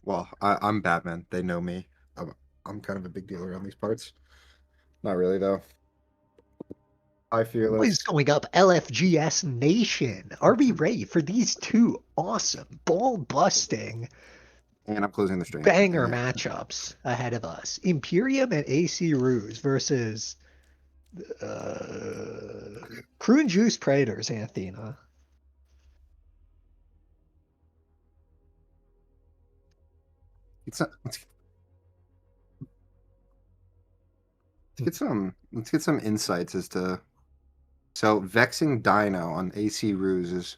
Well, I'm Batman. They know me. I'm kind of a big deal around these parts. Not really though. Hi, What is fearless. going up, LFGS Nation? Are we ready for these two awesome, ball-busting, And I'm closing the stream. banger matchups ahead of us? Imperium and AC Roos versus Crew and Juice Praetors, Athena. Let's get some insights as to Vexing Dino on AC Ruse is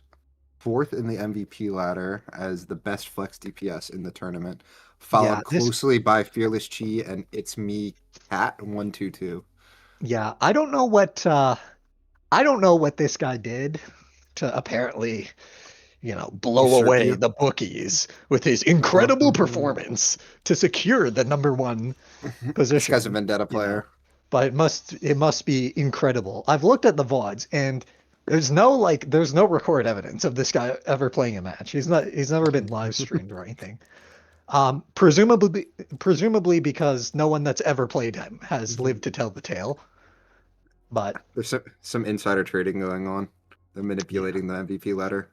fourth in the MVP ladder as the best flex DPS in the tournament, Yeah, followed this closely by Fearless Chi and It's Me Cat 122. yeah, I don't know what this guy did to apparently, blow Usurp away you. the bookies with his Uh, incredible performance to secure the number one this guy's a position, Vendetta you know. player. But it must be incredible. I've looked at the VODs and there's no record evidence of this guy ever playing a match. He's never been live streamed or anything. Presumably because no one that's ever played him has lived to tell the tale. But There's some insider trading going on. They're yeah, manipulating the MVP ladder.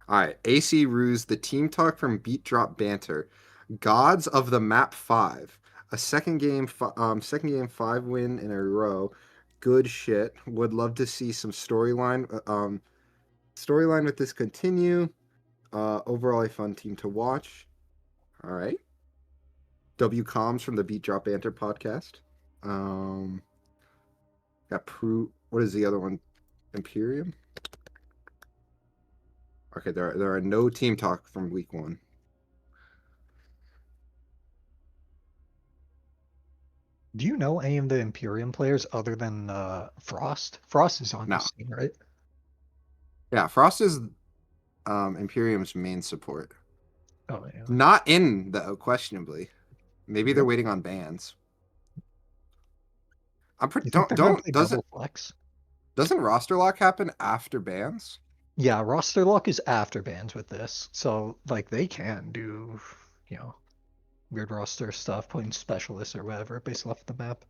All right, AC Ruse, the team talk from Beat Drop Banter, Gods of the Map 5, a second game 5 win in a row. Good shit. Would love to see some storyline with this continue. Overall a fun team to watch. All right. W comms from the Beat Drop Banter podcast. Um, got What is the other one? Imperium. Okay, there are no team talk from week one. do you know any of the Imperium players other than Frost? Frost is on No. this team, right? Yeah, Frost is Imperium's main support. Oh yeah. Not in though, questionably. Maybe they're Really? waiting on bans. I'm pretty You think they're gonna play double flex? doesn't roster lock happen after bans? Yeah, roster lock is after bans with this. So like they can do, you know, weird roster stuff, putting specialists or whatever based off the map.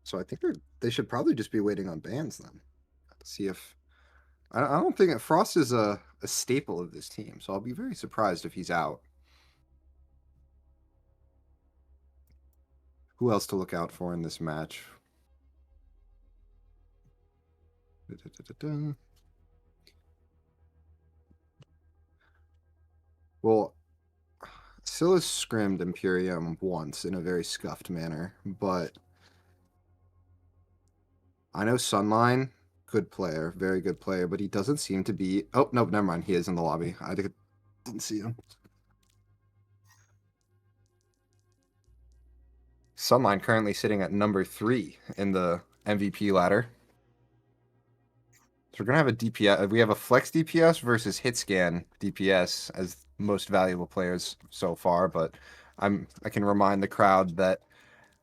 So I think they should probably just be waiting on bans then. See if I don't think Frost is a staple of this team, so I'll be very surprised if he's out. Who else to look out for in this match? Da-da-da-da-da. Well, Silas scrimmed Imperium once in a very scuffed manner, but I know Sunline, good player, very good player, but he doesn't seem to be. Oh no, never mind. He is in the lobby. I didn't see him. Sunline currently sitting at number 3 in the MVP ladder. So we're gonna have a DPS. We have a flex DPS versus hit scan DPS as most valuable players so far. But I can remind the crowd that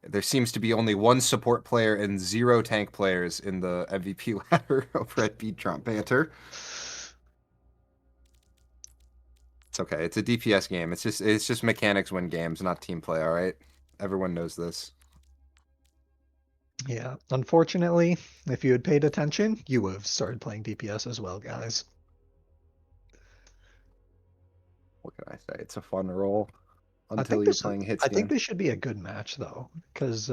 there seems to be only one support player and 0 tank players in the MVP ladder over at Beat Trump Banter. It's okay. It's a DPS game. It's just mechanics win games, not team play. All right, everyone knows this. Yeah, unfortunately, if you had paid attention, you would have started playing DPS as well, guys. What can I say? It's a fun role I until think you're this playing hit I think scan. this should be a good match though, because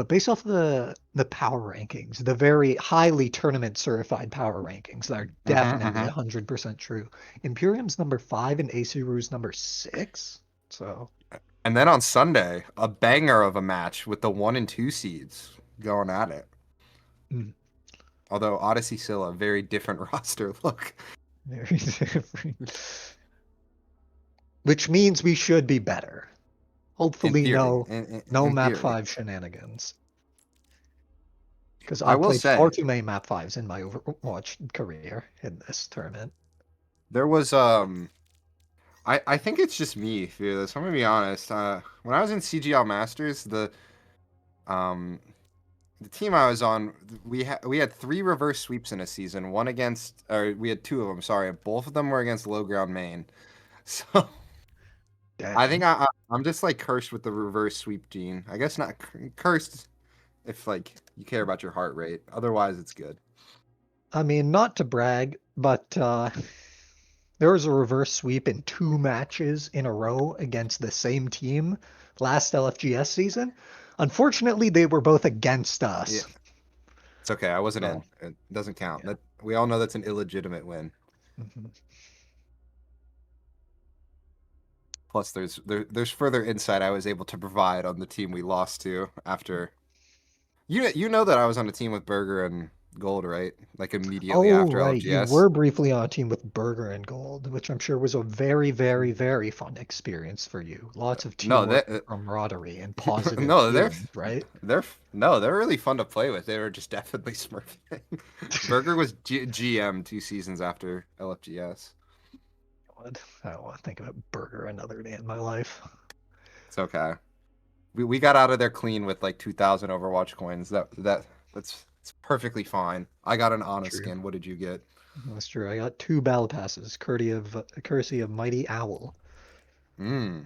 based off the power rankings, the very highly tournament certified power rankings that are definitely Mm-hmm. 100% true. Imperium's number 5 and AC Ru's number 6. So, And then on Sunday, a banger of a match with the 1 and 2 seeds going at it. mm, Although Odyssey Scylla, very different roster look. very different. Which means we should be better. In Hopefully theory, no in map theory, 5 shenanigans. Because I I've will played far say too many map 5s in my Overwatch career in this tournament. there was I think it's just me, Fearless. I'm gonna be honest. When I was in CGL Masters, um the team I was on, we had 3 reverse sweeps in a season. One against, or we had 2 of them. Sorry, both of them were against low ground Maine. So I think Dang. I'm just like cursed with the reverse sweep gene. I guess not cursed if like you care about your heart rate. Otherwise, it's good. I mean, not to brag, but there was a reverse sweep in 2 matches in a row against the same team last LFGS season. Unfortunately, they were both against Yeah, us. it's okay. I wasn't So, in. It doesn't count. yeah. That we all know that's an illegitimate win. Mhm. Plus, there's further insight I was able to provide on the team we lost to after. You know that I was on a team with Burger and Gold, right? Like immediately Oh, after right. You LFGS. were briefly on a team with Burger and Gold, which I'm sure was a very, very, very fun experience for you. Lots of No, teamwork, camaraderie, and positive no, feelings, right? no, they're really fun to play with. They were just definitely smurfing. Burger was GM 2 seasons after LFGS. God, I don't want to think about Burger another day in my life. It's okay. We got out of there clean with like 2,000 Overwatch coins. That's it's perfectly fine. I got an honest True. skin. What did you get? That's true. I got 2 battle passes, courtesy of Mighty Owl. Hmm.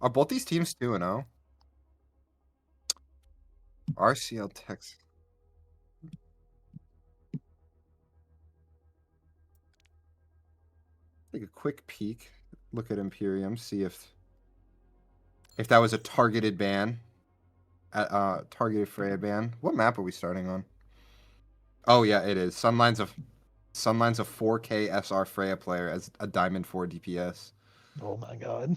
Are both these teams 2-0? RCL Texas. Take a quick peek. Look at Imperium. See if that was a targeted ban. Targeted Freya ban. What map are we starting on? Oh yeah, it is. Sunline's a 4K SR Freya player as a Diamond 4 DPS. Oh my God.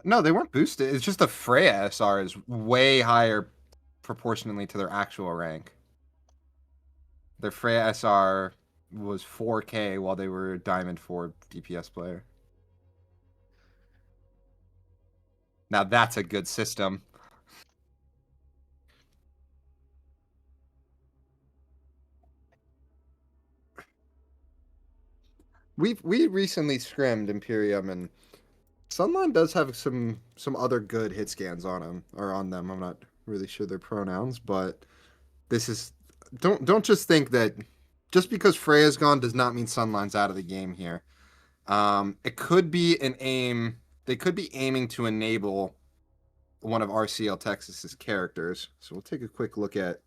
No, they weren't boosted. It's just the Freya SR is way higher proportionally to their actual rank. Their Freya SR was 4K while they were a Diamond 4 DPS player. Now that's a good system. We recently scrimmed Imperium, and Sunline does have some other good hit scans on them or on them. I'm not really sure their pronouns, but this is don't just think that just because Freya's gone does not mean Sunline's out of the game here. It could be an aim. They could be aiming to enable one of RCL Texas's characters. So we'll take a quick look at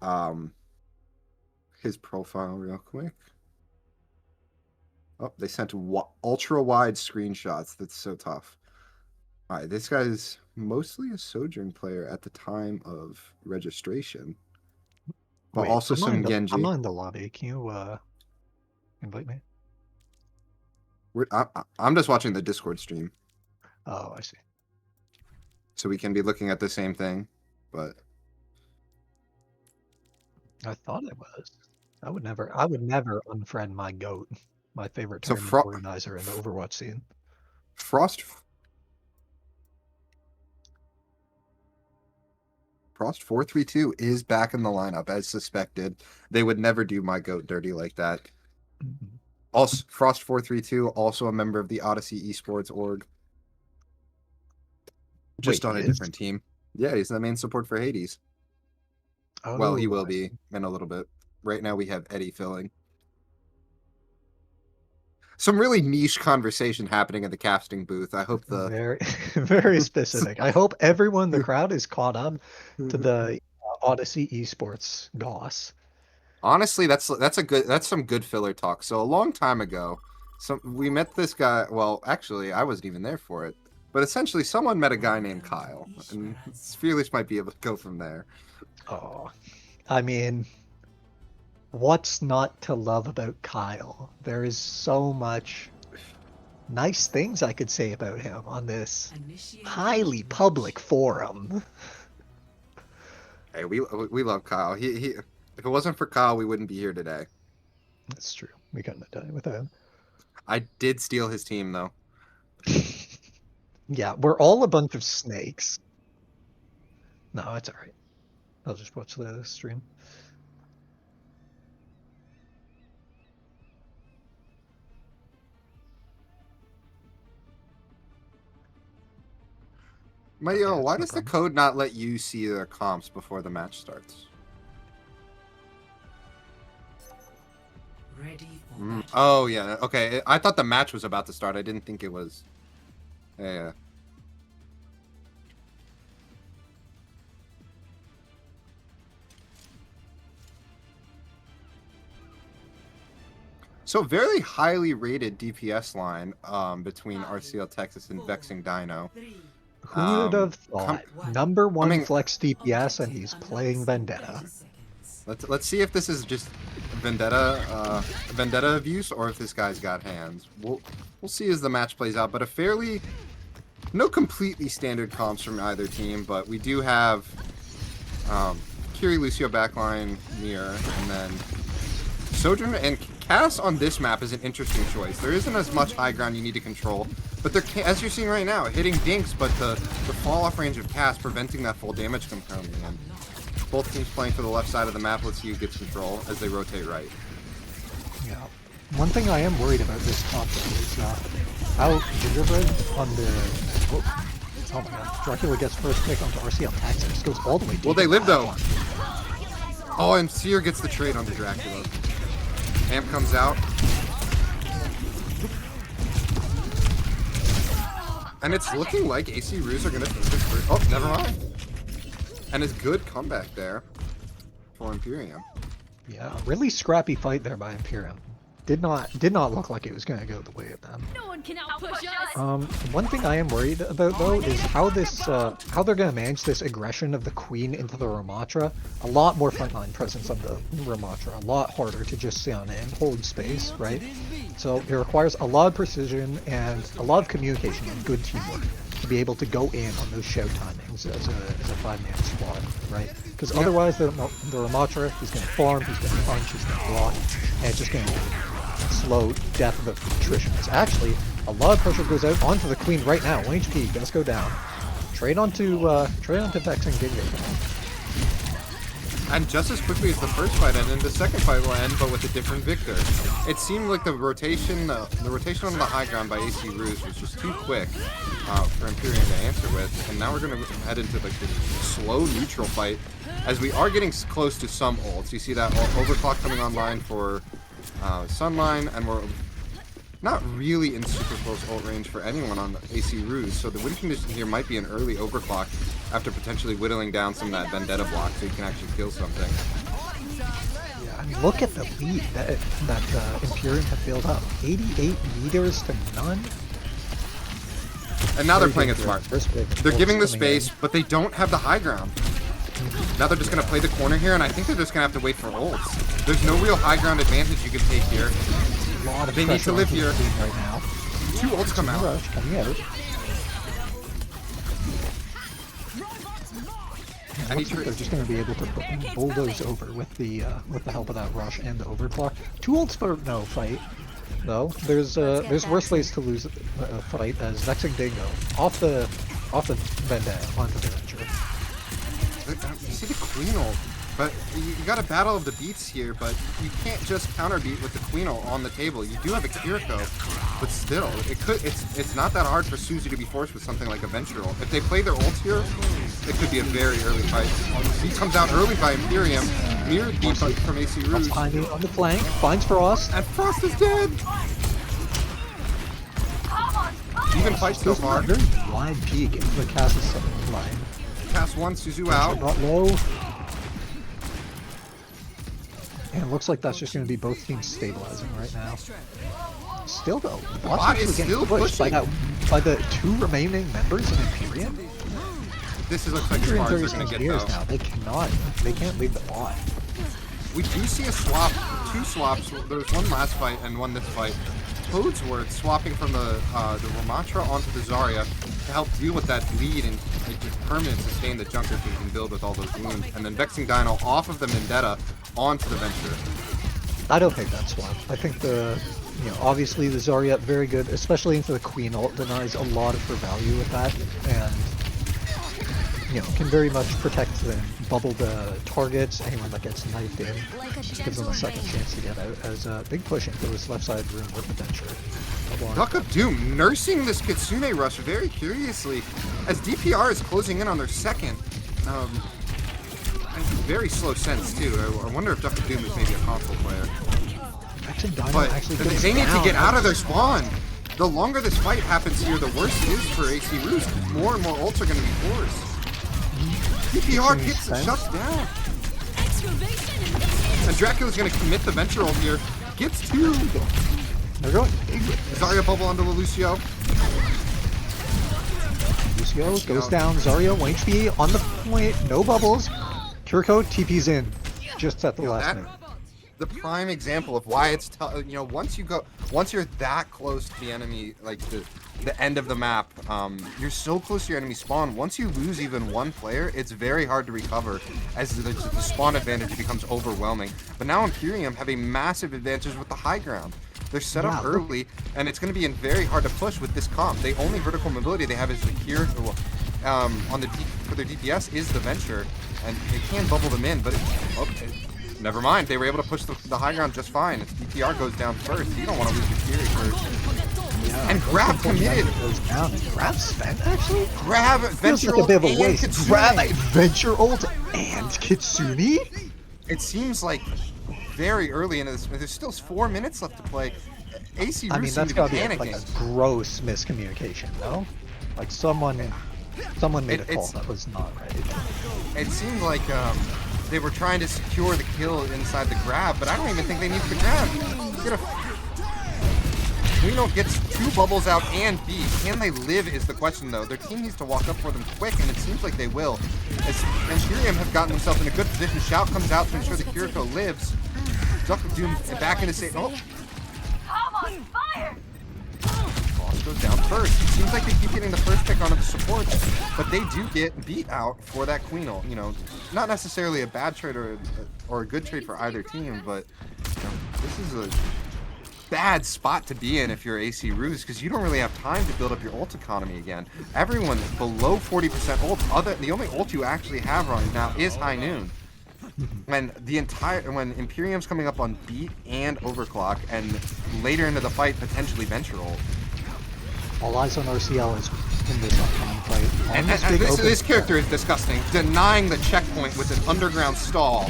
um, his profile real quick. Oh, they sent ultra wide screenshots. That's so tough. All right, this guy's mostly a Sojourn player at the time of registration, but Wait, also I'm some I'm Genji. not in the lobby. Can you invite me? I'm just watching the Discord stream, Oh, I see. so we can be looking at the same thing. But I thought I was. I would never unfriend my goat, my favorite so tournament organizer in the Overwatch scene. Frost Frost 432 is back in the lineup as suspected. They would never do my goat dirty like that. Mhm. Also, Frost 432, also a member of the Odyssey Esports org, Wait, just on he a is? different team. Yeah, he's the main support for Hades. Well, he Oh, will I see. be in a little bit. Right now, we have Eddie filling. Some really niche conversation happening in the casting booth. I hope the. Very, very specific. I hope everyone in the crowd is caught up to the Odyssey Esports goss. Honestly, that's some good filler talk. So a long time ago, we met this guy. Well, actually, I wasn't even there for it. But essentially, someone met a guy named Kyle, and Fearless might be able to go from there. Oh, I mean, what's not to love about Kyle? There is so much nice things I could say about him on this highly public forum. Hey, we love Kyle. He if it wasn't for Kyle, we wouldn't be here today. That's true. We couldn't have done it without him. I did steal his team though. Yeah, we're all a bunch of snakes. No, it's all right. I'll just watch the stream. Mario, Okay, why no does the problem. code not let you see their comps before the match starts? Ready for battle. Oh yeah, okay. I thought the match was about to start. I didn't think it was. Yeah. So very highly rated DPS line between RCL Texas and Vexing Dino. 3, Who would have thought? Number one coming- flex DPS, and he's playing Vendetta. 30 seconds. Let's see if this is just Vendetta abuse or if this guy's got hands. We'll see as the match plays out. But no completely standard comps from either team, but we do have Kiri Lucio backline mirror, and then Sojourn and Cass on this map is an interesting choice. There isn't as much high ground you need to control, but they're, as you're seeing right now, hitting dinks, but the fall off range of Cass preventing that full damage from coming in. Both teams playing for the left side of the map. Let's see who gets control as they rotate right. Yeah. One thing I am worried about this top though is how Gingerbread on the oh my god, Dracula gets first pick onto RCL Texas, goes all the way deep. Well, they in live the though. platform. Oh, and Seer gets the trade onto Dracula. Amp comes out. And it's looking like AC Roos are going to finish first. Oh, never mind. And it's good comeback there for Imperium. Yeah, really scrappy fight there by Imperium. Did not look like it was going to go the way of them. No one can outpush us. One thing I am worried about though is how they're going to manage this aggression of the Queen into the Ramatra. A lot more frontline presence on the Ramatra. A lot harder to just sit on it and hold space, right? So it requires a lot of precision and a lot of communication and good teamwork to be able to go in on those shout timings as a 5-man squad, right? Because otherwise the Ramatra, he's going to farm, he's going to punch, he's going to block, and it's just going to slow death of attrition. It's actually a lot of pressure goes out onto the Queen right now. 1 HP does go down. Trade onto Vexing Dingo. And just as quickly as the first fight ended, the second fight will end, but with a different victor. It seemed like the rotation on the high ground by AC Roos was just too quick for Imperium to answer with. And now we're going to head into like this slow neutral fight, as we are getting close to some ults. You see that overclock coming online for Sunline, and we're not really in super close ult range for anyone on AC Roos, so the win condition here might be an early overclock after potentially whittling down some of that Vendetta block so you can actually kill something. Yeah, and look at the lead that Imperium have built up. 88 meters to none. And now they're Very playing good it smart. first pick. They're giving the Ults coming in. space, but they don't have the high ground. Now they're just going to play the corner here, and I think they're just going to have to wait for ults. There's no real high ground advantage you can take here. A lot of They need to pressure live onto the here. Queen right now. 2 ults come out. Rush coming out. And he Looks like they're just going to be able to bulldoze over with the help of that rush and the overclock. 2 ults for no fight, though. There's worse ways to lose a fight, as Vexing Dingo off the Vendetta onto the Venture. You see the Queen ult, but you got a battle of the beats here, but you can't just counter beat with the Queen ult on the table. You do have a Kiriko, but still, it's not that hard for Suzu to be forced with something like a Venture ult. If they play their ults here, it could be a very early fight. He comes out early by Imperium, mirror deep from AC Roos, Behind him on the flank, finds Frost. and Frost is dead! Even fight so far. Very wide peek into the Cass's line. Pass 1, Suzu out. Not low. And it looks like that's just going to be both teams stabilizing right now. Still though, Bot is still pushed by pushing. the 2 remaining members of Imperium. This looks like as far as they're 136 going to get years though. now. They can't leave the bot. We do see a swap, 2 swaps. There was one last fight and one this fight. Toadsworth swapping from the Ramatra onto the Zarya. to help deal with that bleed and like, just permanent sustain that Junkers can build with all those wounds. And then Vexing Dino off of the Vendetta onto the Venture. I don't think that's one. I think obviously the Zarya very good, especially into the Queen ult, denies a lot of her value with that, and can very much protect and bubble the targets. Anyone that gets knifed in just gives them a second chance to get out. As a big push into this left side room with the Venture. Duck of Doom nursing this Kitsune rush very curiously as DPR is closing in on their second. Very slow sense too. I wonder if Duck of Doom is maybe a console player. But they need to get out of their spawn. The longer this fight happens here, the worse it is for AC Roos. More and more ults are going to be forced. DPR gets shut down. And Dracula's going to commit the Venture ult here. Gets two. They're going big. Zarya bubble onto the Lucio. Lucio goes down. Zarya 1 HP on the point. No bubbles. Kiriko TP's in. Just at the last minute. The prime example of why it's tough. Once you're that close to the enemy, like the end of the map, you're so close to your enemy spawn. Once you lose even one player, it's very hard to recover as the spawn advantage becomes overwhelming. But now Imperium have a massive advantage with the high ground. They're set up early, and it's going to be very hard to push with this comp. The only vertical mobility they have is the Kiri, for their DPS is the Venture, and they can bubble them in, but never mind. They were able to push the high ground just fine. It's DPR goes down first. You don't want to lose your Kiri first. Yeah, and Grab committed. Goes down and Grab spent actually. Grab Venture like a bit of a waste. Kitsune. Grab a Venture ult and Kitsune. It seems like very early in this. There's still 4 minutes left to play. AC Roos seem to be panicking. Like a gross miscommunication, though. Like someone made a call that was not right. It seemed like they were trying to secure the kill inside the grab, but I don't even think they need the grab. Reno gets 2 bubbles out and B. Can they live is the question, though. Their team needs to walk up for them quick, and it seems like they will. As Imperium have gotten themselves in a good position, Shout comes out to ensure that Kiriko lives. Duck of Doom back into Satan. Oh! I'm on fire! Boss goes down first. It seems like they keep getting the first pick onto the supports, but they do get beat out for that Queen ult. Not necessarily a bad trade or a good trade for either team, but this is a bad spot to be in if you're AC Roos, because you don't really have time to build up your ult economy again. Everyone below 40% ult, the only ult you actually have right now is High Noon. When Imperium's coming up on beat and overclock, and later into the fight potentially Venture ult. All eyes on RCL is in this upcoming fight. And this character is disgusting, denying the checkpoint with an underground stall.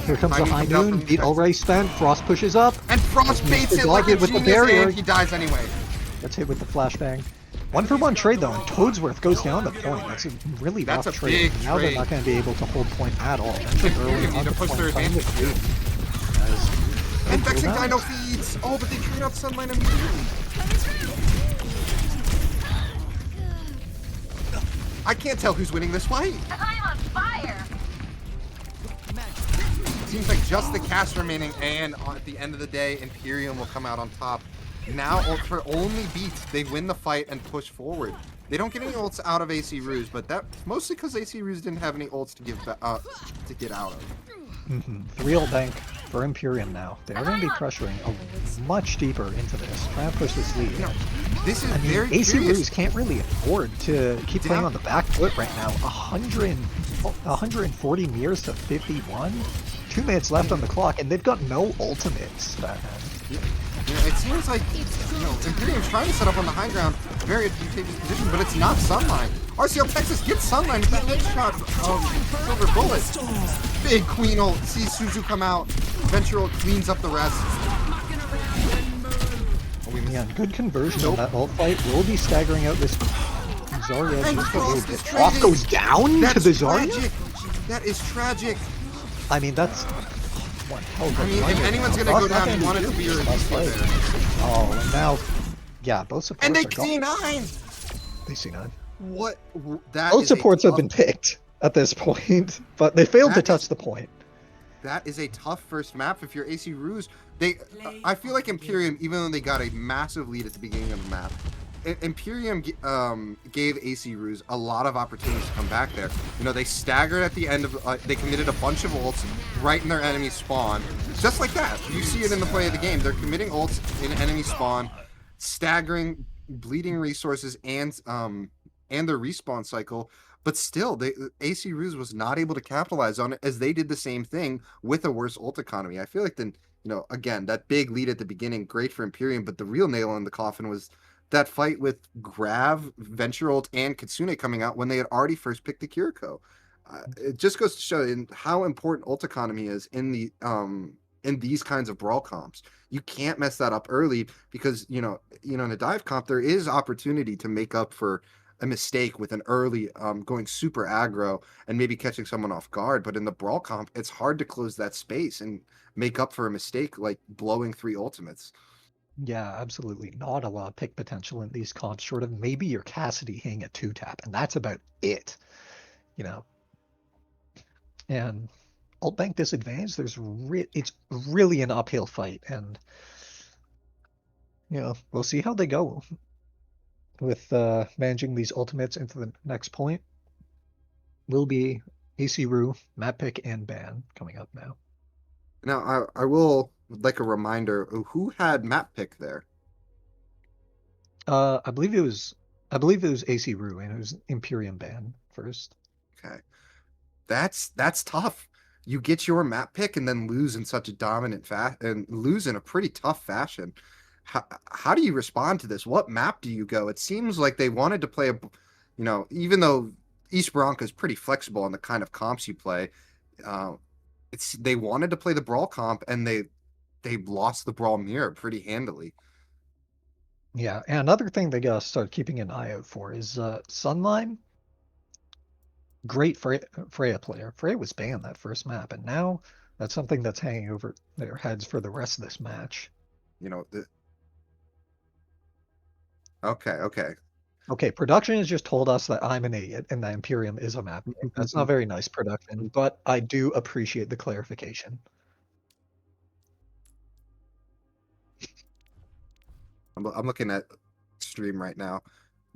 Here comes the High Noon, beat already spent, Frost pushes up. And Frost baits it like a with the genius, barrier. and he dies anyway. Gets hit with the flashbang. 1-for-1 trade though, and Toadsworth goes down the point. That's a really rough trade. Big now trade. they're not going to be able to hold point at all. They need to push their advantage. And Vexing Dino feeds! Oh, but they trade out Sunlight immediately. I can't tell who's winning this fight. I'm on fire! Seems like just the cast remaining, and at the end of the day, Imperium will come out on top. Now, for only beats, they win the fight and push forward. They don't get any ults out of AC Roos, but that's mostly because AC Roos didn't have any ults to get out of. 3 ult bank for Imperium now. They are going to be pressuring much deeper into this. Trying to push this lead. This is very AC curious. Roos can't really afford to keep playing on the back foot right now. 140 meters to 51. 2 minutes left on the clock, and they've got no ultimates. It seems like Imperium's trying to set up on the high ground, very advantageous position, but it's not Sunline. RCL Texas gets Sunline with that headshot of Silver Bullet. Big Queen ult, sees Suzu come out, Venture ult cleans up the rest. Good conversion on that ult fight. Will be staggering out this Zarya. And Frost goes down to the Zarya? That is tragic. I mean, that's one hell of a if anyone's going to go down, you want it to be your there. Oh, and now, both supports and they are gone. C9! They C9. What? That Both is supports have been picked at this point, but they failed to touch the point. That is a tough first map if you're AC Roos. I feel like Imperium, even though they got a massive lead at the beginning of the map, Imperium gave AC Roos a lot of opportunities to come back there. You know, they staggered at the end of, they committed a bunch of ults right in their enemy spawn. Just like that. You see it in the play of the game. They're committing ults in enemy spawn, staggering, bleeding resources, and their respawn cycle. But still, AC Roos was not able to capitalize on it, as they did the same thing with a worse ult economy. I feel like again, that big lead at the beginning, great for Imperium, but the real nail in the coffin was that fight with Grav, Venture Ult, and Kitsune coming out when they had already first picked the Kiriko. It just goes to show how important ult economy is in these kinds of brawl comps. You can't mess that up early, because in a dive comp there is opportunity to make up for a mistake with an early going super aggro and maybe catching someone off guard. But in the brawl comp, it's hard to close that space and make up for a mistake like blowing 3 ultimates. Yeah, absolutely. Not a lot of pick potential in these comps, short of maybe your Cassidy hitting a 2-tap, and that's about it. And alt bank disadvantage, it's really an uphill fight, and we'll see how they go with managing these ultimates into the next point. Will be AC Roo, map pick, and ban coming up now. Now, I will like a reminder, who had map pick there? I believe it was AC Roo, and it was Imperium ban first. Okay. That's tough. You get your map pick and then lose in such a dominant and lose in a pretty tough fashion. How do you respond to this? What map do you go? It seems like they wanted to play even though East Bronca is pretty flexible on the kind of comps you play, they wanted to play the brawl comp, and they lost the brawl mirror pretty handily. Yeah, and another thing they gotta start keeping an eye out for is Sunline. Great Freya player. Freya was banned that first map, and now that's something that's hanging over their heads for the rest of this match. Okay. Okay, production has just told us that I'm an idiot and that Imperium is a map pick. That's not very nice, production, but I do appreciate the clarification. I'm looking at stream right now.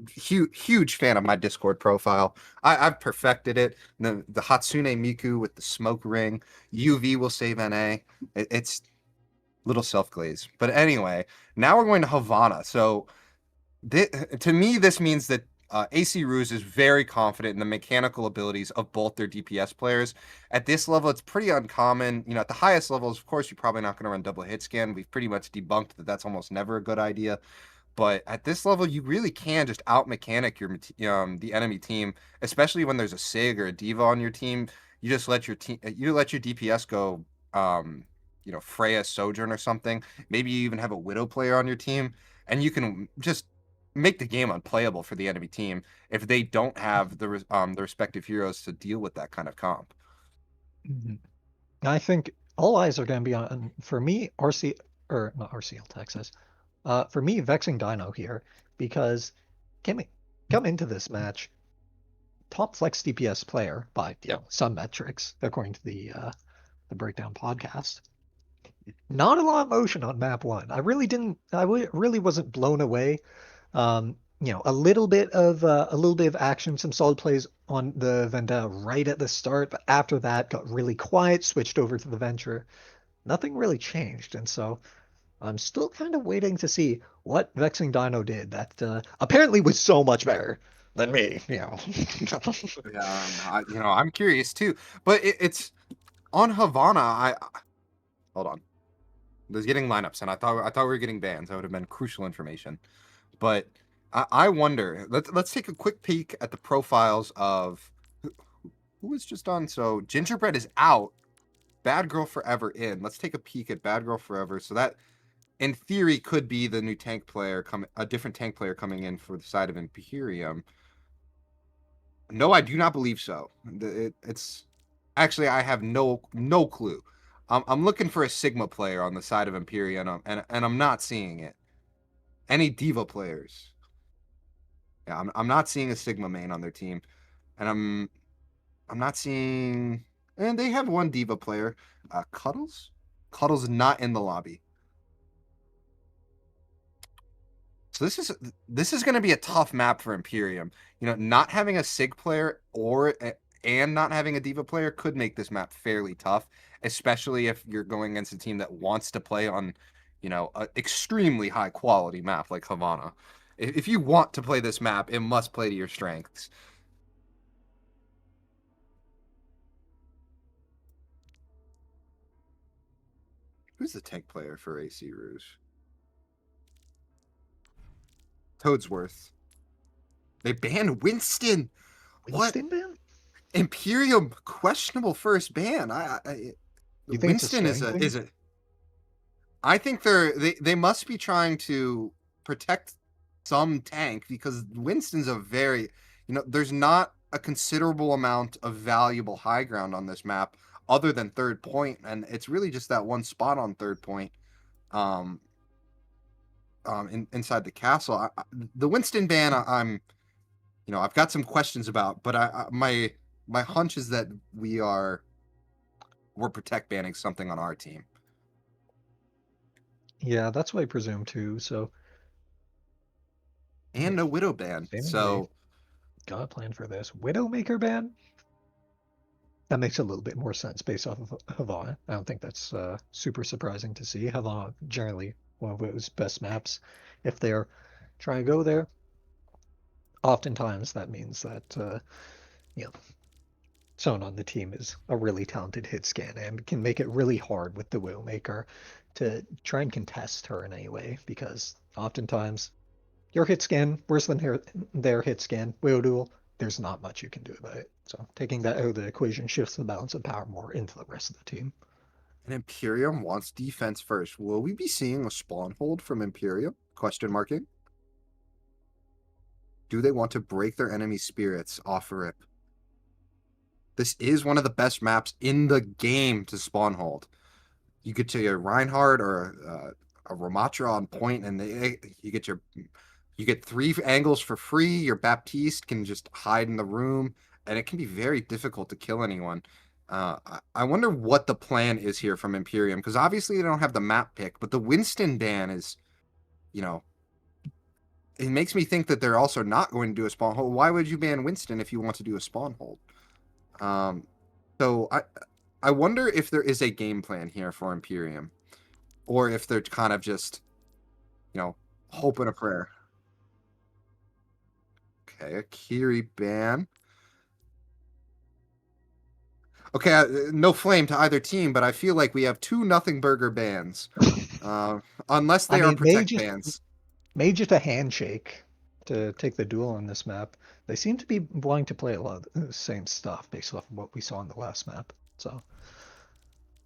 Huge fan of my Discord profile. I've perfected it. The Hatsune Miku with the smoke ring. UV will save NA. It's little self glaze. But anyway, now we're going to Havana. So to me, this means that AC Roos is very confident in the mechanical abilities of both their DPS players. At this level, it's pretty uncommon. At the highest levels, of course, you're probably not going to run double hit scan. We've pretty much debunked that that's almost never a good idea. But at this level, you really can just out mechanic the enemy team, especially when there's a Sig or a Diva on your team. You just let your DPS go, Freya Sojourn or something. Maybe you even have a Widow player on your team, and you can just make the game unplayable for the enemy team if they don't have the respective heroes to deal with that kind of comp. Mm-hmm. I think all eyes are going to be on, for me, RC, or not RCL Texas. For me, Vexing Dino here, because come into this match, top flex DPS player by some metrics, according to the Breakdown podcast. Not a lot of motion on map 1. I really wasn't blown away. A little bit of action, some solid plays on the Vendetta right at the start, but after that got really quiet, switched over to the Venture. Nothing really changed, and so I'm still kind of waiting to see what Vexing Dino did that apparently was so much better than me. Yeah, I'm curious too. But it's on Havana. Hold on. There's getting lineups, and I thought we were getting bans. That would have been crucial information. But I wonder. Let's take a quick peek at the profiles of who was just on. So Gingerbread is out. Bad Girl Forever in. Let's take a peek at Bad Girl Forever. So that, in theory, could be the new tank player a different tank player coming in for the side of Imperium. No, I do not believe so. It's actually, I have no clue. I'm looking for a Sigma player on the side of Imperium, and I'm not seeing it. Any Diva players? Yeah, I'm not seeing a Sigma main on their team, and I'm not seeing. And they have one Diva player, Cuddles. Cuddles not in the lobby. So this is going to be a tough map for Imperium. You know, not having a Sig player and not having a Diva player could make this map fairly tough, especially if you're going against a team that wants to play on, you know, an extremely high quality map like Havana. If you want to play this map, it must play to your strengths. Who's the tank player for AC Rouge? Toadsworth. They banned Winston. Winston ban? Imperium questionable first ban. You think it's a Winston swing thing? is a. I think they must be trying to protect some tank because Winston's a very, you know, there's not a considerable amount of valuable high ground on this map other than third point, and it's really just that one spot on third point, inside the castle. The Winston ban, I'm, you know, I've got some questions about, but my hunch is that we're protect banning something on our team. Yeah, that's what I presume too. So And no Widow ban. So got a plan for this. Widowmaker ban? That makes a little bit more sense based off of Havana. I don't think that's super surprising to see. Havana generally one of those best maps. If they're trying to go there, oftentimes that means that you know, someone on the team is a really talented hit scan and can make it really hard with the Widowmaker to try and contest her in any way, because oftentimes your hit scan worse than their hit scan. Widow duel, there's not much you can do about it. So taking that out of the equation shifts the balance of power more into the rest of the team. and Imperium wants defense first. Will we be seeing a spawn hold from Imperium? Question marking. Do they want to break their enemy spirits off rip? This is one of the best maps in the game to spawn hold. You get to your Reinhardt or a Ramatra on point, and you get 3 angles for free. Your Baptiste can just hide in the room, and it can be very difficult to kill anyone. I wonder what the plan is here from Imperium, because obviously they don't have the map pick, but the Winston ban is, you know, it makes me think that they're also not going to do a spawn hold. Why would you ban Winston if you want to do a spawn hold? So I wonder if there is a game plan here for Imperium, or if they're kind of just, you know, hope and a prayer. Okay, a Kiri ban. Okay, no flame to either team, but I feel like we have 2 nothing burger bans. Unless they are protect bans. Maybe just a handshake to take the duel on this map. They seem to be wanting to play a lot of the same stuff based off of what we saw in the last map. So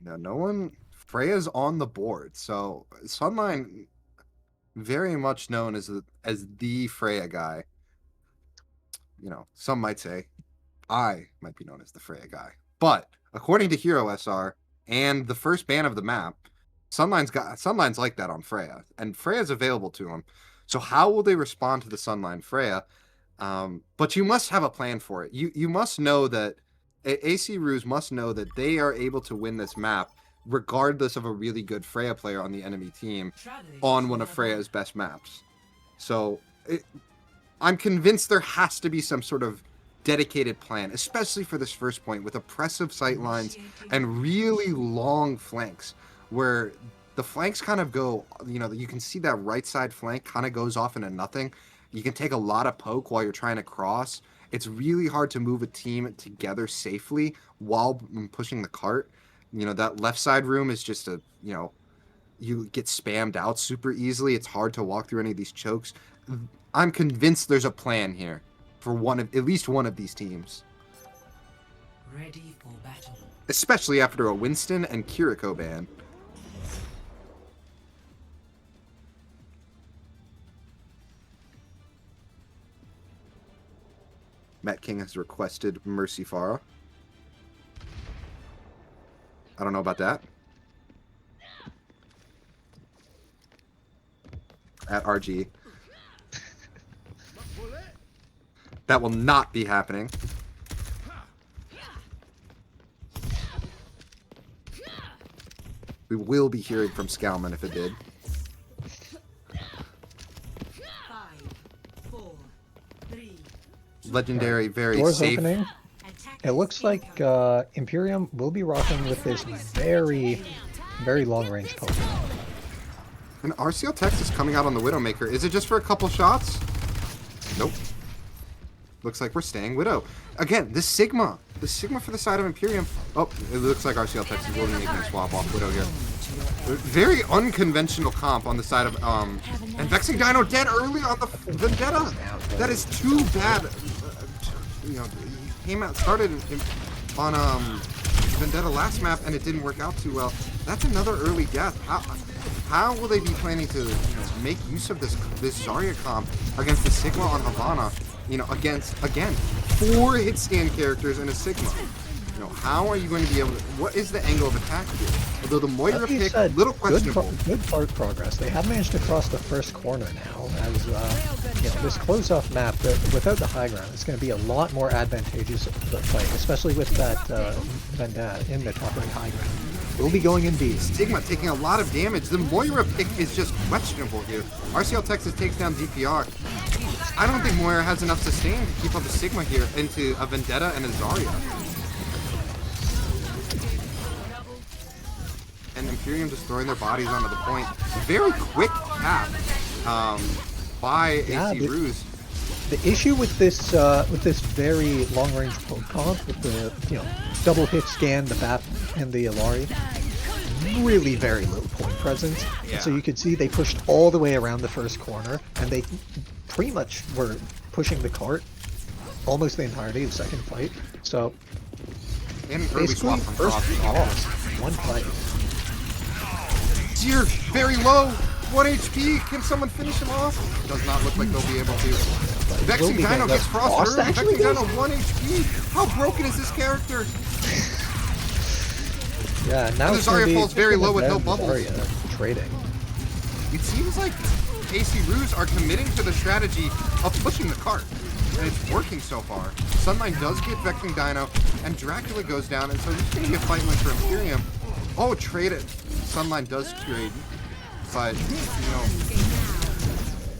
Now, no one. Freya's on the board, so Sunline, very much known as the Freya guy. You know, some might say I might be known as the Freya guy, but according to Hero SR and the first ban of the map, Sunline's like that on Freya, and Freya's available to him. So how will they respond to the Sunline Freya? But you must have a plan for it. You must know that AC Rouge must know that they are able to win this map regardless of a really good Freya player on the enemy team on one of Freya's best maps. So I'm convinced there has to be some sort of dedicated plan, especially for this first point with oppressive sight lines and really long flanks where the flanks kind of go, you know, you can see that right side flank kind of goes off into nothing. You can take a lot of poke while you're trying to cross. It's really hard to move a team together safely while pushing the cart. You know, that left side room is just a, you know, you get spammed out super easily. It's hard to walk through any of these chokes. I'm convinced there's a plan here for at least one of these teams. Ready for battle. Especially after a Winston and Kiriko ban. Matt King has requested Mercy Farah. I don't know about that. At RG. That will not be happening. We will be hearing from Scalman if it did. legendary, very Doors safe. opening. It looks like Imperium will be rocking with this very, very long-range poke. And RCL Tex is coming out on the Widowmaker. Is it just for a couple shots? Nope. Looks like we're staying Widow. Again, the Sigma for the side of Imperium. Oh, it looks like RCL Tex will be making a swap off Widow here. Very unconventional comp on the side of and Vexing Dino dead early on the Vendetta. That is too bad. You know, he came out started on Vendetta last map and it didn't work out too well. That's another early death. How will they be planning to make use of this Zarya comp against the Sigma on Havana? You know, against, again, 4 hit scan characters and a Sigma. You know, how are you going to be able to... What is the angle of attack here? Although the Moira pick, little questionable. Good progress. They have managed to cross the first corner now. As, you know, this close-off map, without the high ground, it's going to be a lot more advantageous to the fight, especially with that Vendetta in the top right high ground. We'll be going in deep. Sigma taking a lot of damage. The Moira pick is just questionable here. RCL Texas takes down DPR. I don't think Moira has enough sustain to keep up a Sigma here into a Vendetta and a Zarya. And Imperium just throwing their bodies onto the point. Very quick cap by AC Roos. The issue with this very long-range poke comp with the double hit scan, the Bap and the Alari, really very low point presence. Yeah. And so you could see they pushed all the way around the first corner, and they pretty much were pushing the cart almost the entirety of the second fight. So And an early basically, swap from first Frost. one fight. Seer, very low. 1 HP. Can someone finish him off? Does not look like they'll be able to. Vexing Dino gets Frost early. Vexing Dino 1 HP. How broken is this character? Yeah, now And the Zarya falls very low with no bubbles. Zarya trading. It seems like AC Roos are committing to the strategy of pushing the cart. And it's working so far. Sunline does get Vexing Dino, and Dracula goes down, and so there's going to be a fight win for Imperium. Oh, trade it. Sunline does trade. But, you know...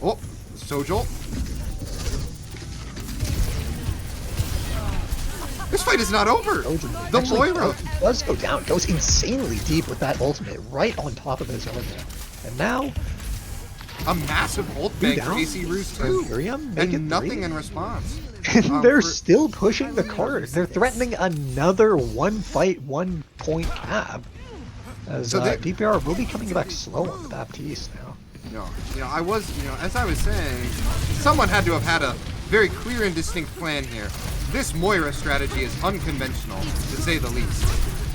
Oh, Sojourn. This fight is not over. The Moira does go down, goes insanely deep with that ultimate right on top of his ultimate. And now... a massive ult bank for AC Roos too. And nothing in response. And they're still pushing the cart. They're threatening another one fight, 1 point cap. As DPR will be coming back slow on the Baptiste now. You know, I was, as I was saying, someone had to have had a very clear and distinct plan here. This Moira strategy is unconventional, to say the least.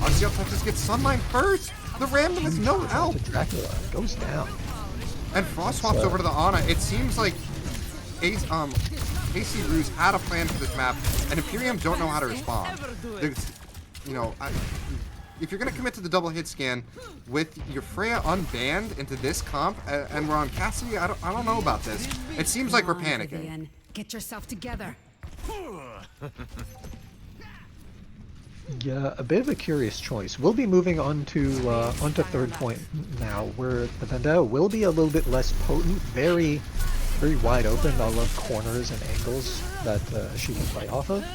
RCL Texas gets Sunline first. The random is no help. Dracula goes down. And Frost swaps over to the Ana. It seems like AC Roos had a plan for this map, and Imperium don't know how to respond. There's, if you're going to commit to the double hit scan with your Freya unbanned into this comp, and we're on Cassidy, I don't know about this. It seems like we're panicking. Get yourself together. Yeah, a bit of a curious choice. We'll be moving on to onto third point now, where the Vendetta will be a little bit less potent, very, very wide open. I love corners and angles that she can fight off of.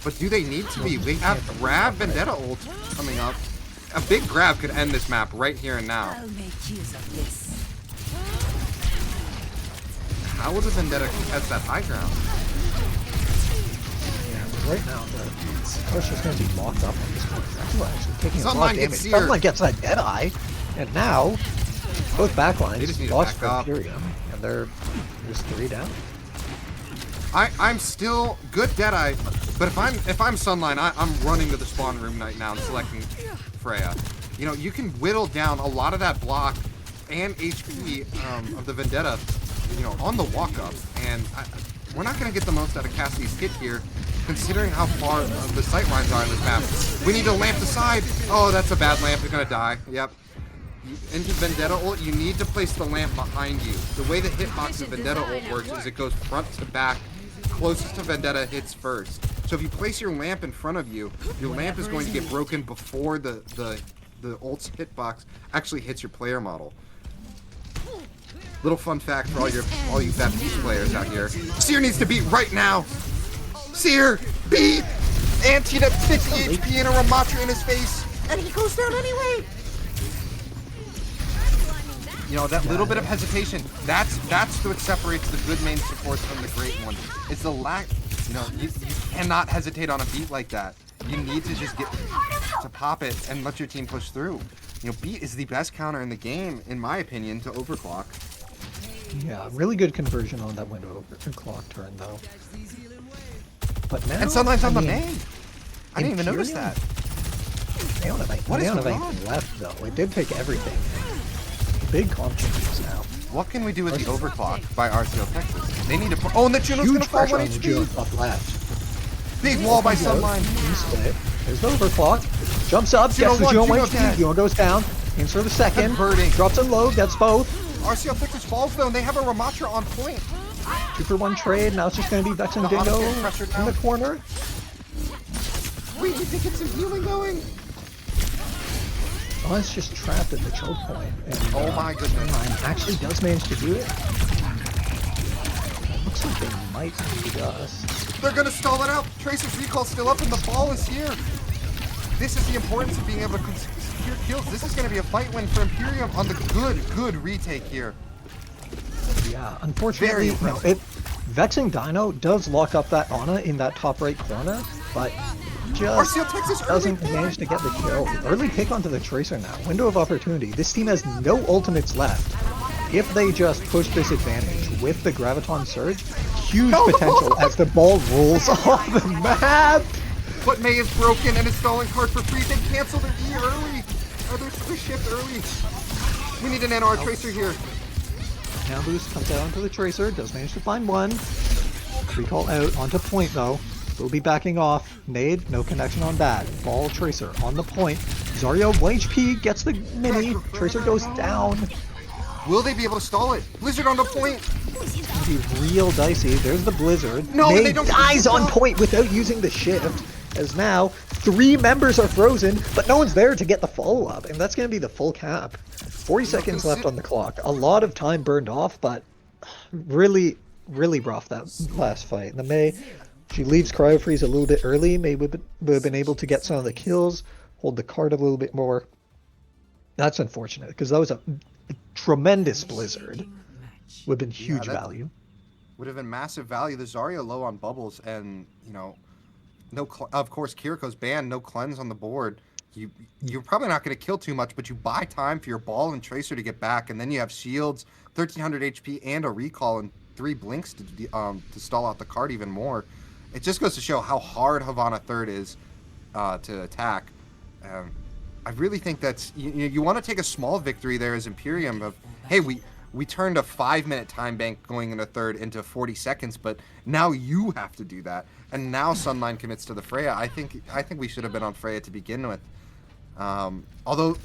But do they need to be? They have grab Vendetta ult coming up. A big grab could end this map right here and now. I'll make use of this. How will the Vendetta contest that high ground? Yeah, right now the push is going to be locked up on this point. Dracula actually taking a lot Sunline of damage. gets Seer. Sunline gets that Deadeye, and now both They just need backlines to lost back for up. Imperium, and they're just 3 down. I'm still good Deadeye, but if I'm Sunline, I'm running to the spawn room right now and selecting Freya. You know, you can whittle down a lot of that block and HP of the Vendetta, on the walk up, and we're not going to get the most out of Cassidy's hit here, considering how far the sight lines are in this map. We need to lamp the side. Oh, that's a bad lamp. You're going to die. Yep. Into Vendetta ult, you need to place the lamp behind you. The way the hitbox of Vendetta ult works is it goes front to back. Closest to Vendetta hits first. So if you place your lamp in front of you, your lamp is going to get broken before the ult's hitbox actually hits your player model. Little fun fact for all you Baptiste players out here. Seer needs to beat right now. Seer, beat, anti at 50 HP and a Ramatra in his face, and he goes down anyway. You know, that little bit of hesitation, that's what separates the good main supports from the great one. It's the lack, you know, you cannot hesitate on a beat like that. You need to just get to pop it and let your team push through. You know, beat is the best counter in the game, in my opinion, to overclock. Yeah, really good conversion on that window overclock turn, though. But now, And Sunline's on the mean, main. I didn't even notice Imperium? that. They don't have What is going on? anything left, though. It did take everything. Big comp changes now. What can we do with the overclock by RCL Texas? They need to. Oh, and the Juno's gonna Huge fall pressure 1 on the Juno HP. up left. Big wall by Sunline. Split. There's the overclock. Jumps up, Juno gets the one, Juno Juno's 1 dead. Juno goes down. Aims for the second. Converting. Drops and low, gets both. RCL Texas falls though, and they have a Ramatra on point. 2-for-1 trade. Now it's just going to be Vex and The Dingo Oscar's pressured in the now. corner. Wait, you think it's some healing going? Oh, it's just trapped at the choke point. And, Oh my goodness. Sunline actually does manage to do it. Looks like they might just. They're gonna stall it out. Tracer's recall still up, and the ball is here. This is the importance of being able to secure kills. This is gonna be a fight win for Imperium on the good retake here. Yeah, unfortunately, Very no, Vexing Dino does lock up that Ana in that top right corner, but just RCL Texas doesn't manage to get the kill. Early pick onto the Tracer now. Window of opportunity. This team has no ultimates left. If they just push this advantage with the Graviton Surge, huge potential as the ball rolls off the map. But May is broken and is stalling hard for free. They cancel their E early. Or their shift early. We need an NR Tracer here. Now Boost comes out onto the Tracer, does manage to find one. Recall out onto point though. Will be backing off. Nade, no connection on that. Ball Tracer on the point. Zarya 1 HP gets the mini. Tracer goes down. Will they be able to stall it? Blizzard on the point. It'll be real dicey. There's the Blizzard. No, Nade they don't dies get the on stop. point without using the shift. As now, 3 members are frozen, but no one's there to get the follow-up. And that's going to be the full cap. 40 seconds left on the clock. A lot of time burned off, but really, really rough that last fight. The May, she leaves Cryo Freeze a little bit early. May would have been able to get some of the kills, hold the card a little bit more. That's unfortunate, because that was a tremendous Blizzard. Would have been huge that- value. Would have been massive value. The Zarya low on bubbles, and you know, no. Of course, Kiriko's banned. No cleanse on the board. You're probably not going to kill too much, but you buy time for your ball and Tracer to get back, and then you have shields, 1300 HP, and a recall, and 3 blinks to stall out the card even more. It just goes to show how hard Havana Third is to attack. I really think that's you want to take a small victory there as Imperium of, hey, we turned a 5-minute time bank going into third into 40 seconds, but now you have to do that, and now Sunline commits to the Freya. I think we should have been on Freya to begin with. Although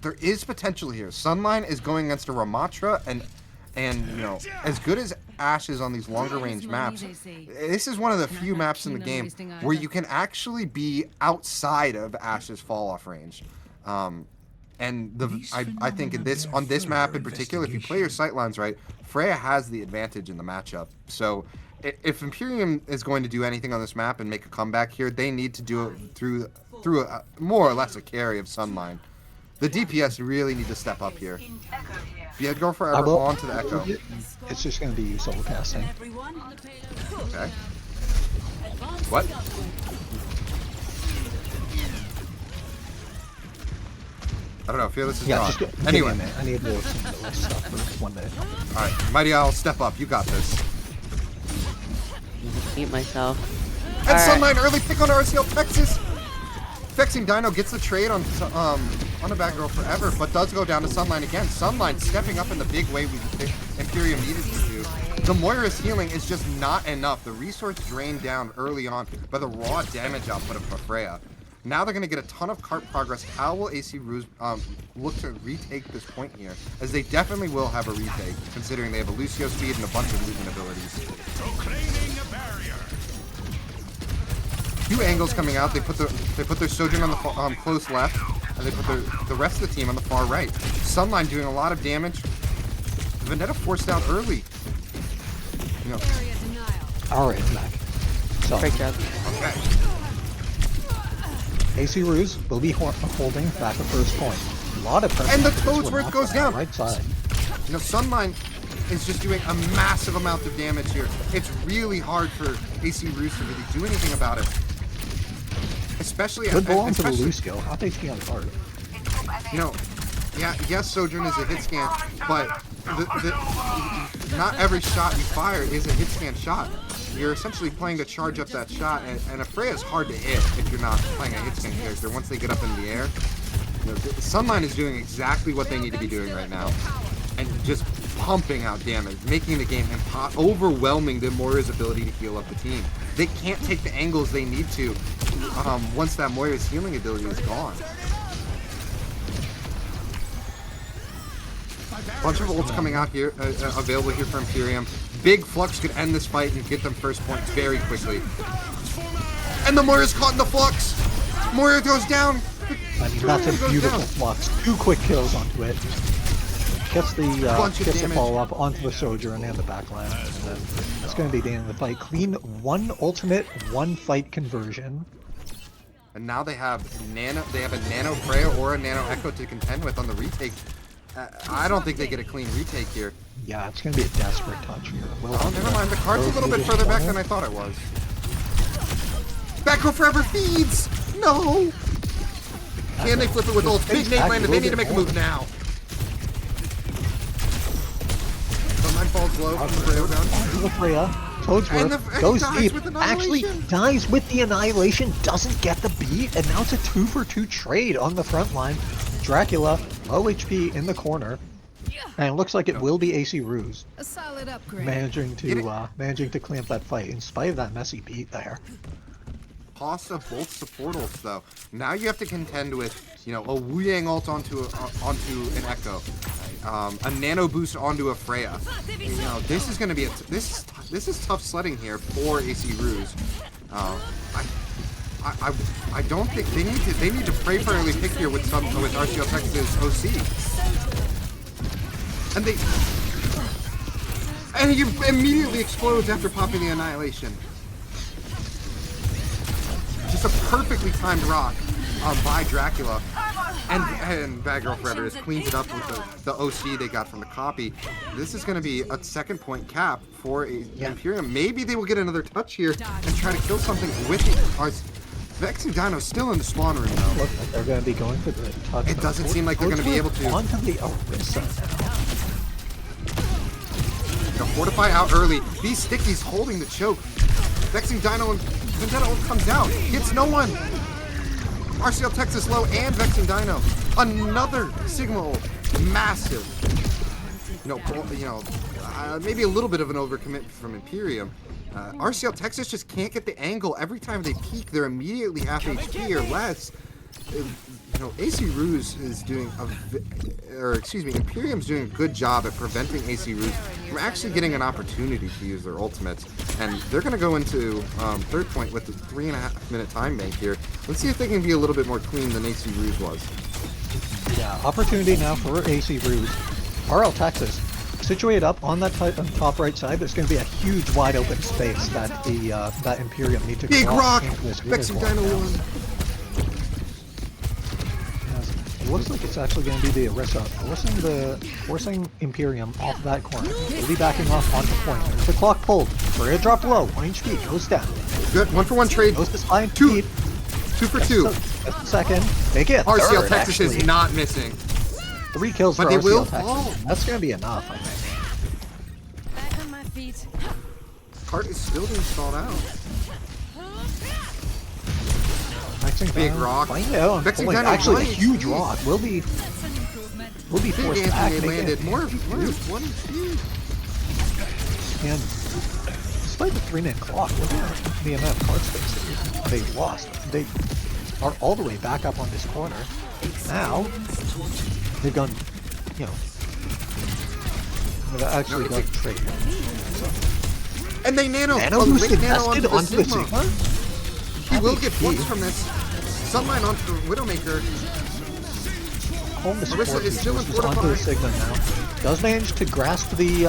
there is potential here. Sunline is going against a Ramatra, and you know, as good as Ashe is on these longer range maps, this is one of the few maps in the game where you can actually be outside of Ashe's fall off range. And I think on this map in particular, if you play your sightlines right, Freya has the advantage in the matchup. So if Imperium is going to do anything on this map and make a comeback here, they need to do it through a, more or less a carry of Sunline. The DPS really need to step up here. Yeah, go forever onto the Echo. It's just going to be you solo casting. Okay. What? I don't know. Fearless is Yeah, gone. just give me Anyway. a minute. I need to look some of the list stuff for 1 minute. All right, Mighty Owl, step up. You got this. Eat myself. And Alright. Sunline early pick on RCL Texas. Vexing Dino gets the trade on a bad girl forever, but does go down to Sunline again. Sunline stepping up in the big way Imperium needed to do. The Moira's healing is just not enough. The resource drained down early on by the raw damage output of Freya. Now they're going to get a ton of cart progress. How will AC Roos look to retake this point here? As they definitely will have a retake, considering they have a Lucio speed and a bunch of movement abilities. Two angles coming out. They put their Sojourn on the close left, and they put the rest of the team on the far right. Sunline doing a lot of damage. Vendetta forced out early. You know, Alright, I'm back. So Great job. Okay. AC Roos will be holding back the first point. A lot of pressure. And the for this Toad's one Worth off goes the down. Right side. You know, Sunmine is just doing a massive amount of damage here. It's really hard for AC Roos to really do anything about it. Especially, Good ball into the especially, Lucio. How they on the card. you know, yes, Sojourn is a hit scan, but not every shot you fire is a hit scan shot. You're essentially playing to charge up that shot, and a Freya is hard to hit if you're not playing a hit scan character. Once they get up in the air, you know, Sunmine is doing exactly what they need to be doing right now, and just pumping out damage, making the game overwhelming the Moira's ability to heal up the team. They can't take the angles they need to once that Moira's healing ability is gone. Bunch of ults coming out here, available here for Imperium. Big Flux could end this fight and get them first points very quickly. And the Moira's caught in the Flux! Moira goes down! I mean, that's a beautiful flux. 2 quick kills onto it. Gets the follow up onto the Sojourn and the backline. And then that's going to be the end of the fight. Clean 1 ultimate, 1 fight conversion. And now they have a Nano Freya or a Nano Echo to contend with on the retake. I don't think they get a clean retake here. Yeah, it's going to be a desperate touch here. Oh, never mind. The card's a little bit further back than I thought it was. Back row forever feeds! No! Can they flip it with ult? Big nade landed. They need to make a move now. Sunmine falls low from the rail down. Onto the Freya. Toad's Worth goes deep. Actually dies with the Annihilation. Doesn't get the beat. And now it's a 2-for-2 trade on the front line. Dracula, low HP in the corner. And it looks like it will be AC Roos A solid upgrade. managing to clamp that fight in spite of that messy beat there. Cost of both support ults though. Now you have to contend with, you know, a Wu Yang ult onto an Echo, a Nano boost onto a Freya. You know, this is going to be this is tough sledding here for AC Roos. I don't think they need to pray for early pick here with RCL Texas OC. And he immediately explodes after popping the Annihilation. Just a perfectly timed rock by Dracula. And Bad Girl Forever just cleans it up with the OC they got from the copy. This is going to be a 2nd point cap for Imperium. Maybe they will get another touch here and try to kill something with it. Vexing Dino still in the spawn room though. Look like they're going to be going for the touch. It doesn't seem like they're going to be able to. Onto the Orisa now. Fortify out early. These stickies holding the choke. Vexing Dino and Vendetta ult comes out. Hits no one. RCL Texas low and Vexing Dino. Another Sigma ult. Massive. Maybe a little bit of an overcommit from Imperium. RCL Texas just can't get the angle. Every time they peek, they're immediately half HP or less. AC Roos is doing Imperium's doing a good job at preventing AC Roos from actually getting an opportunity to use their ultimates. And they're going to go into 3rd point with the 3.5 minute time bank here. Let's see if they can be a little bit more clean than AC Roos was. Yeah, opportunity now for AC Roos. RL Texas, situated up on that top right side, there's going to be a huge wide open space that that Imperium need to Big cross rock! into this Vexing wall. Dino won. It looks like it's actually going to be the Orisa forcing Imperium off that corner. We'll be backing off onto point. There's the clock pulled. Freya dropped low. 1 HP goes down. Good. 1-for-1 trade. Goes to spine. 2 for 2. That's the second. Make it. RCL Third, Texas actually. is not missing. 3 kills But for they RCL will Texas. fall. That's going to be enough, I think. Back on my feet. Cart is still being stalled out. Big rock. Actually, a huge rock will be Big forced back. Anthony landed. More of 1 HP. And despite the 3-minute clock, look at the amount of card space that they lost. They are all the way back up on this corner. Now they've gone, they've actually got trade. And they nano boosted onto the onto the Sigma. Sigma. He will get points from this. Sunline onto the Widowmaker. Home the Orisa support is still in pieces onto the Sigma now. Does manage to grasp the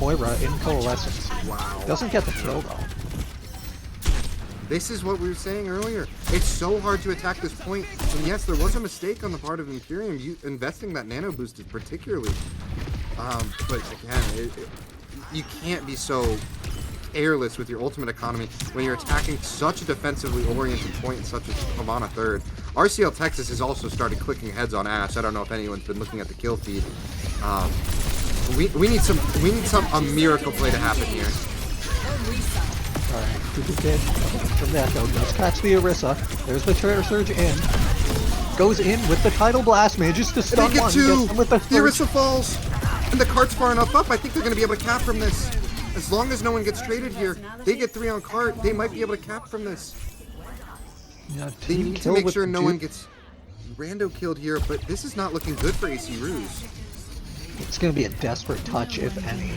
Moira in Coalescence. Wow. Doesn't get the kill though. This is what we were saying earlier. It's so hard to attack this point. And yes, there was a mistake on the part of Imperium. Investing that nano boost is particularly. But again, you can't be so careless with your ultimate economy when you're attacking such a defensively oriented point, such as Havana third. RCL Texas has also started clicking heads on Ash. I don't know if anyone's been looking at the kill feed. We need a miracle play to happen here. Alright, duplicate from the Echo. Let's catch the Orisa. There's the Trader Surge in. Goes in with the Tidal Blast, manages to stun one. Gets him with the The Orisa falls! And the cart's far enough up, I think they're going to be able to cap from this. As long as no one gets traded here, they get 3 on cart, they might be able to cap from this. Yeah, They need to make sure no one gets rando killed here, but this is not looking good for AC Roos. It's going to be a desperate touch, if any.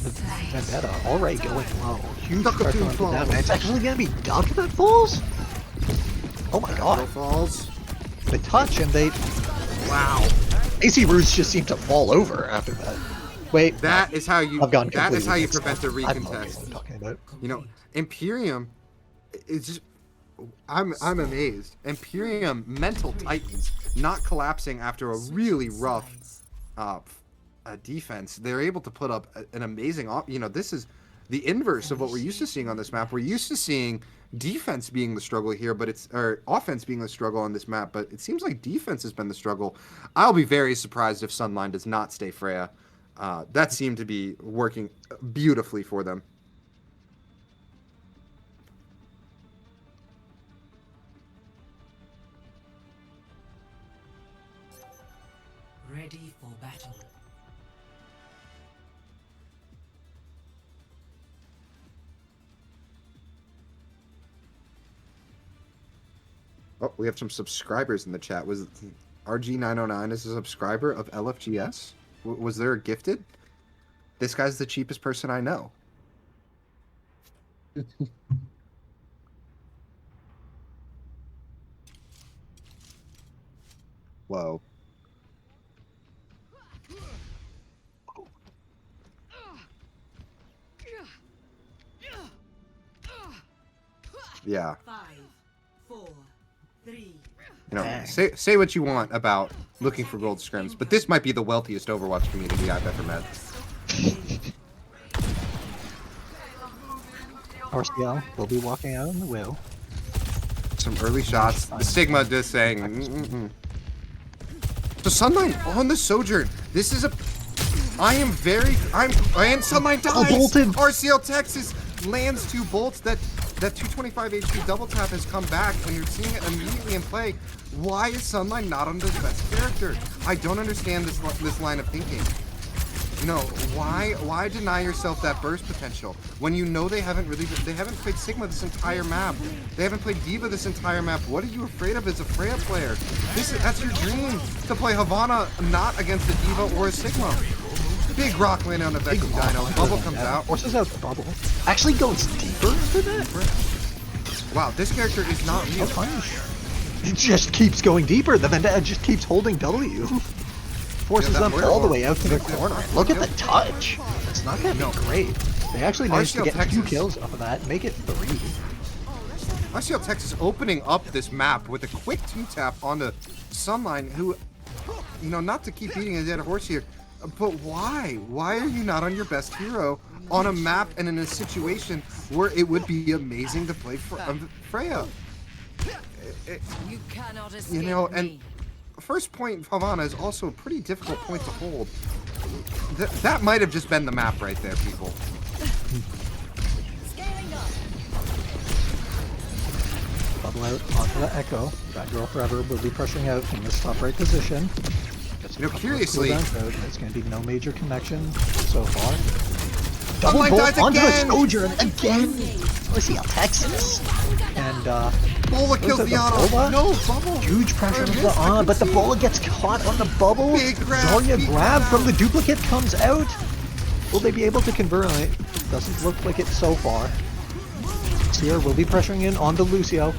The Vendetta already going low. Huge pressure on the down. It's actually going to be Duck that falls? Oh my god. Falls. The touch and they... Wow. AC Roos just seemed to fall over after that. Wait. That is how you. I've gone That is how you completely prevent the mixed up. I have no idea what recontest. I'm talking about. You know, Imperium is just. I'm amazed. Imperium mental titans not collapsing after a really rough defense. They're able to put up an amazing. You know, this is the inverse of what we're used to seeing on this map. We're used to seeing defense being the struggle here, but or offense being the struggle on this map. But it seems like defense has been the struggle. I'll be very surprised if Sunline does not stay Freya. That seemed to be working beautifully for them. Ready for battle. Oh, we have some subscribers in the chat. Was RG909 is a subscriber of LFGS? Was there a gifted? This guy's the cheapest person I know. Whoa. Yeah. 5, 4, 3. You know, say what you want about looking for gold scrims, but this might be the wealthiest Overwatch community I've ever met. RCL will be walking out on the wheel. Some early shots. The Sigma just saying. So Sunline on the Sojourn. This is a. And Sunline dies. bolted. RCL Texas lands 2 bolts. That 225 HP double tap has come back, and you're seeing it immediately in play. Why is Sunline not on the best character? I don't understand this line of thinking. You know, why deny yourself that burst potential when you know they haven't played Sigma this entire map. They haven't played D.Va this entire map. What are you afraid of as a Freya player? That's your dream, to play Havana not against a D.Va or a Sigma. Big rock land on the Vexy Dino. Bubble comes out. Forces out the bubble. Actually goes deeper for that? Wow, this character is not real. It just keeps going deeper. The Vendetta just keeps holding W. Forces them all the way out to the corner. Look at the touch. It's not going to be great. They actually managed to get 2 kills off of that, make it 3. RCL Texas opening up this map with a quick 2-tap onto Sunline, who, you know, not to keep beating a dead horse here, but why? Why are you not on your best hero on a map and in a situation where it would be amazing to play Freya? You cannot escape You know, and me. first point Havana is also a pretty difficult point to hold. That might have just been the map right there, people. Bubble out onto the Echo. That girl forever will be pressuring out from this top right position. You know, curiously, there's going to be no major connection so far. Sunline Double dies bolt onto the again! Sojourn again! RCL Texas! And, Bola kills the Ana. Bola? No, bubble. Huge pressure on the Ana, but the Bola gets caught on the bubble. Big grab, Zarya big grab grab. from the duplicate comes out. Will they be able to convert on it? Doesn't look like it so far. Seer will be pressuring in onto Lucio.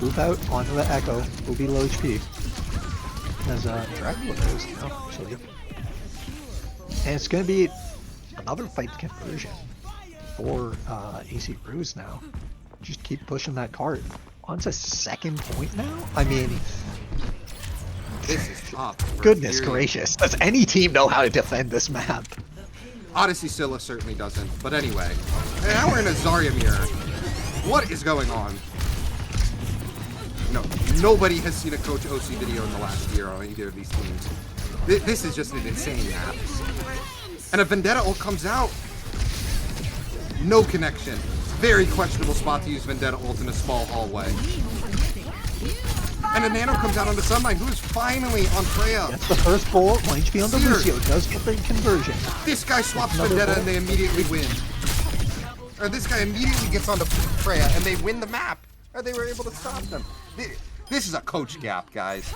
Move out onto the Echo. Will be low HP. As Dracula goes now, actually. And it's going to be another fight conversion for AC Roos now. just keep pushing that cart. On to second point now? I mean, This is tough. for goodness Imperium. gracious. Does any team know how to defend this map? Odyssey Scylla certainly doesn't. But anyway, and now we're in a Zarya mirror. What is going on? No, nobody has seen a Coach OC video in the last year on either of these teams. This is just an insane map. And a Vendetta ult comes out. No connection. Very questionable spot to use Vendetta ult in a small hallway. And a Nano comes out on the Sunlight, who is finally on Freya. That's the first bullet. 1 HP on the Seared. Lucio. Does get the conversion. This guy swaps Another Vendetta bullet. and they immediately win. Or this guy immediately gets onto Freya and they win the map. Or they were able to stop them. This is a coach gap, guys.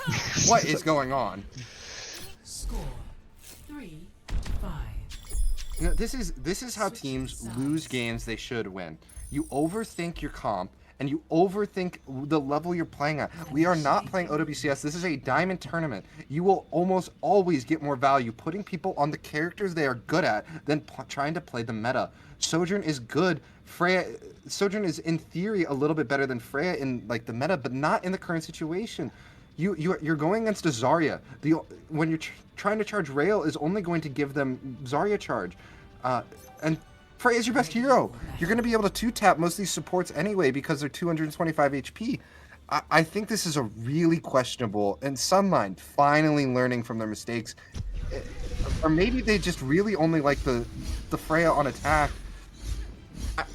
What is going on? Score 3-5. You know, this is how teams lose games they should win. You overthink your comp, and you overthink the level you're playing at. We are not playing OWCS. This is a diamond tournament. You will almost always get more value putting people on the characters they are good at than trying to play the meta. Sojourn is good. Sojourn is in theory a little bit better than Freya in like the meta, but not in the current situation. You're going against a Zarya. When you're trying to charge Rail is only going to give them Zarya charge, and Freya is your best hero. You're going to be able to 2-tap most of these supports anyway because they're 225 HP. I think this is a really questionable, and Sunline finally learning from their mistakes, or maybe they just really only like the Freya on attack.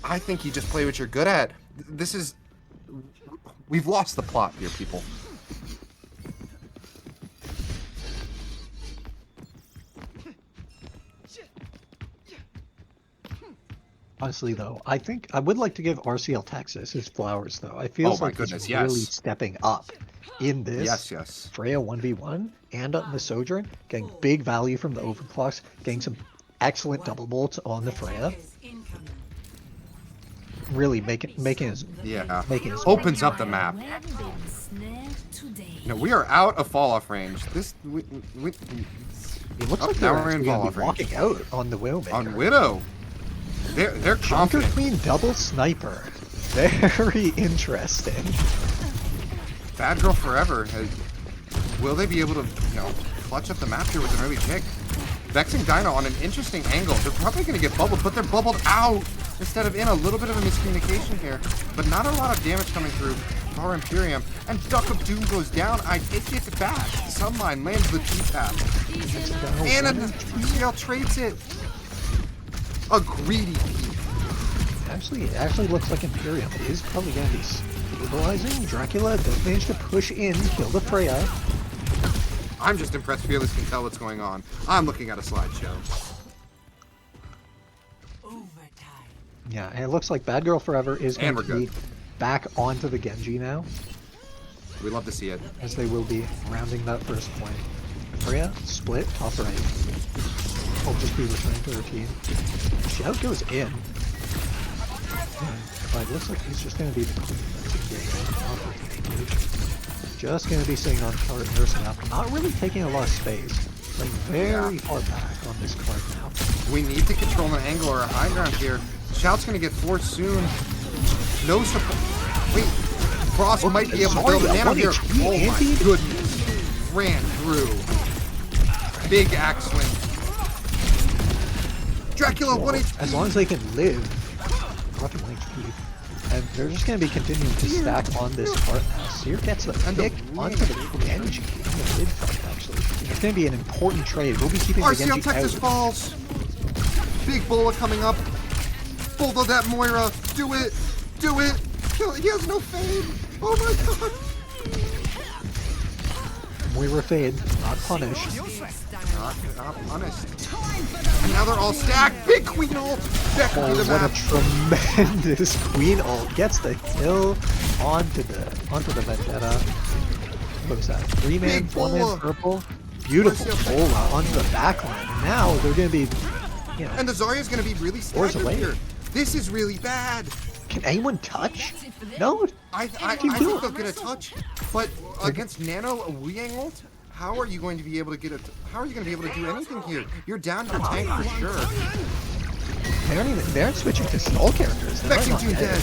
I think you just play what you're good at. We've lost the plot here, people. Honestly, though, I think I would like to give RCL Texas his flowers, though. I feel Oh my like goodness, he's really yes. stepping up in this. Yes. Freya 1v1 and on the Sojourn, getting big value from the overclocks, getting some excellent double bolts on the Freya. Really making his making his Opens up the map. No, we are out of fall off range. It looks like now they're we're in actually gonna fall be off range. walking out on the Widowmaker. On Widow. They're Junker confident. Queen double sniper. Very interesting. Bad Girl Forever. Will they be able to, clutch up the map here with an early pick? Vexing Dino on an interesting angle. They're probably going to get bubbled, but they're bubbled out instead of in. A little bit of a miscommunication here, but not a lot of damage coming through for Imperium. And Duck of Doom goes down. I take it back. Sunline lands the 2-tap. And a PCL trades it. A greedy peek. Actually, it actually looks like Imperium is probably going to be stabilizing. Dracula does manage to push in, kill the Freya. I'm just impressed Fearless can tell what's going on. I'm looking at a slideshow. Overtime. Yeah, and it looks like Bad Girl Forever is going And we're to be good. back onto the Genji now, We love to see it. as they will be rounding that first point. Freya, split, top right. Will just be returning to her team. Shout goes in. But it looks like he's just going to be the queen that's engaged. Just going to be sitting on card nursing up, not really taking a lot of space. Playing very far back on this card now. We need to control an angle or a high ground here. Shout's gonna get forced soon. No support. Wait, Frost might be able to build a nano here. Oh my goodness. Ran through. Big axe swing. Dracula 1 HP. As long as they can live, roughly 1 HP. And they're just going to be continuing to stack on this part now. Seer gets the pick onto the Genji in the mid fight, actually. It's going to be an important trade. We'll be keeping the RCL Genji Texas out. falls. Big Bola coming up. Bulldog that Moira. Do it. Do it. Kill it. He has no fade. Oh my god. Moira fade, not punished. Not honest. And now they're all stacked. Big Queen ult. Back Oh, into the what a map. tremendous Queen ult. Gets the kill onto the Vendetta. What was that? 3-man, Big Bola. 4-man purple. Beautiful RCL Bola onto the backline. And now they're going to be, And the Zarya's gonna be really Where's staggered the lane? here. This is really bad. Can anyone touch? No. I you think doing? they'll get a touch, but against Nano a Weang ult, how are you going to be able to get a? How are you going to be able to do anything here? You're down to the tank for sure. They aren't switching to stall characters. They might Vexing not June get dead. it.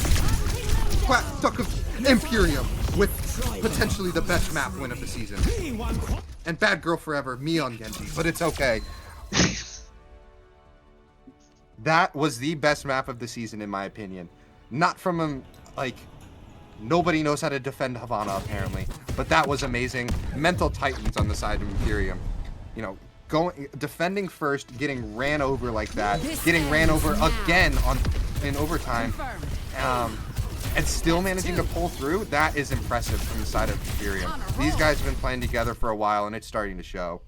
stuck of Imperium with potentially the best map win of the season. And Bad Girl Forever, me on Genji, but it's okay. That was the best map of the season, in my opinion. Not from like, nobody knows how to defend Havana, apparently. But that was amazing. Mental Titans on the side of Imperium. You know, defending first, getting ran over like that, getting ran over again in overtime, and still managing to pull through. That is impressive from the side of Imperium. These guys have been playing together for a while, and it's starting to show.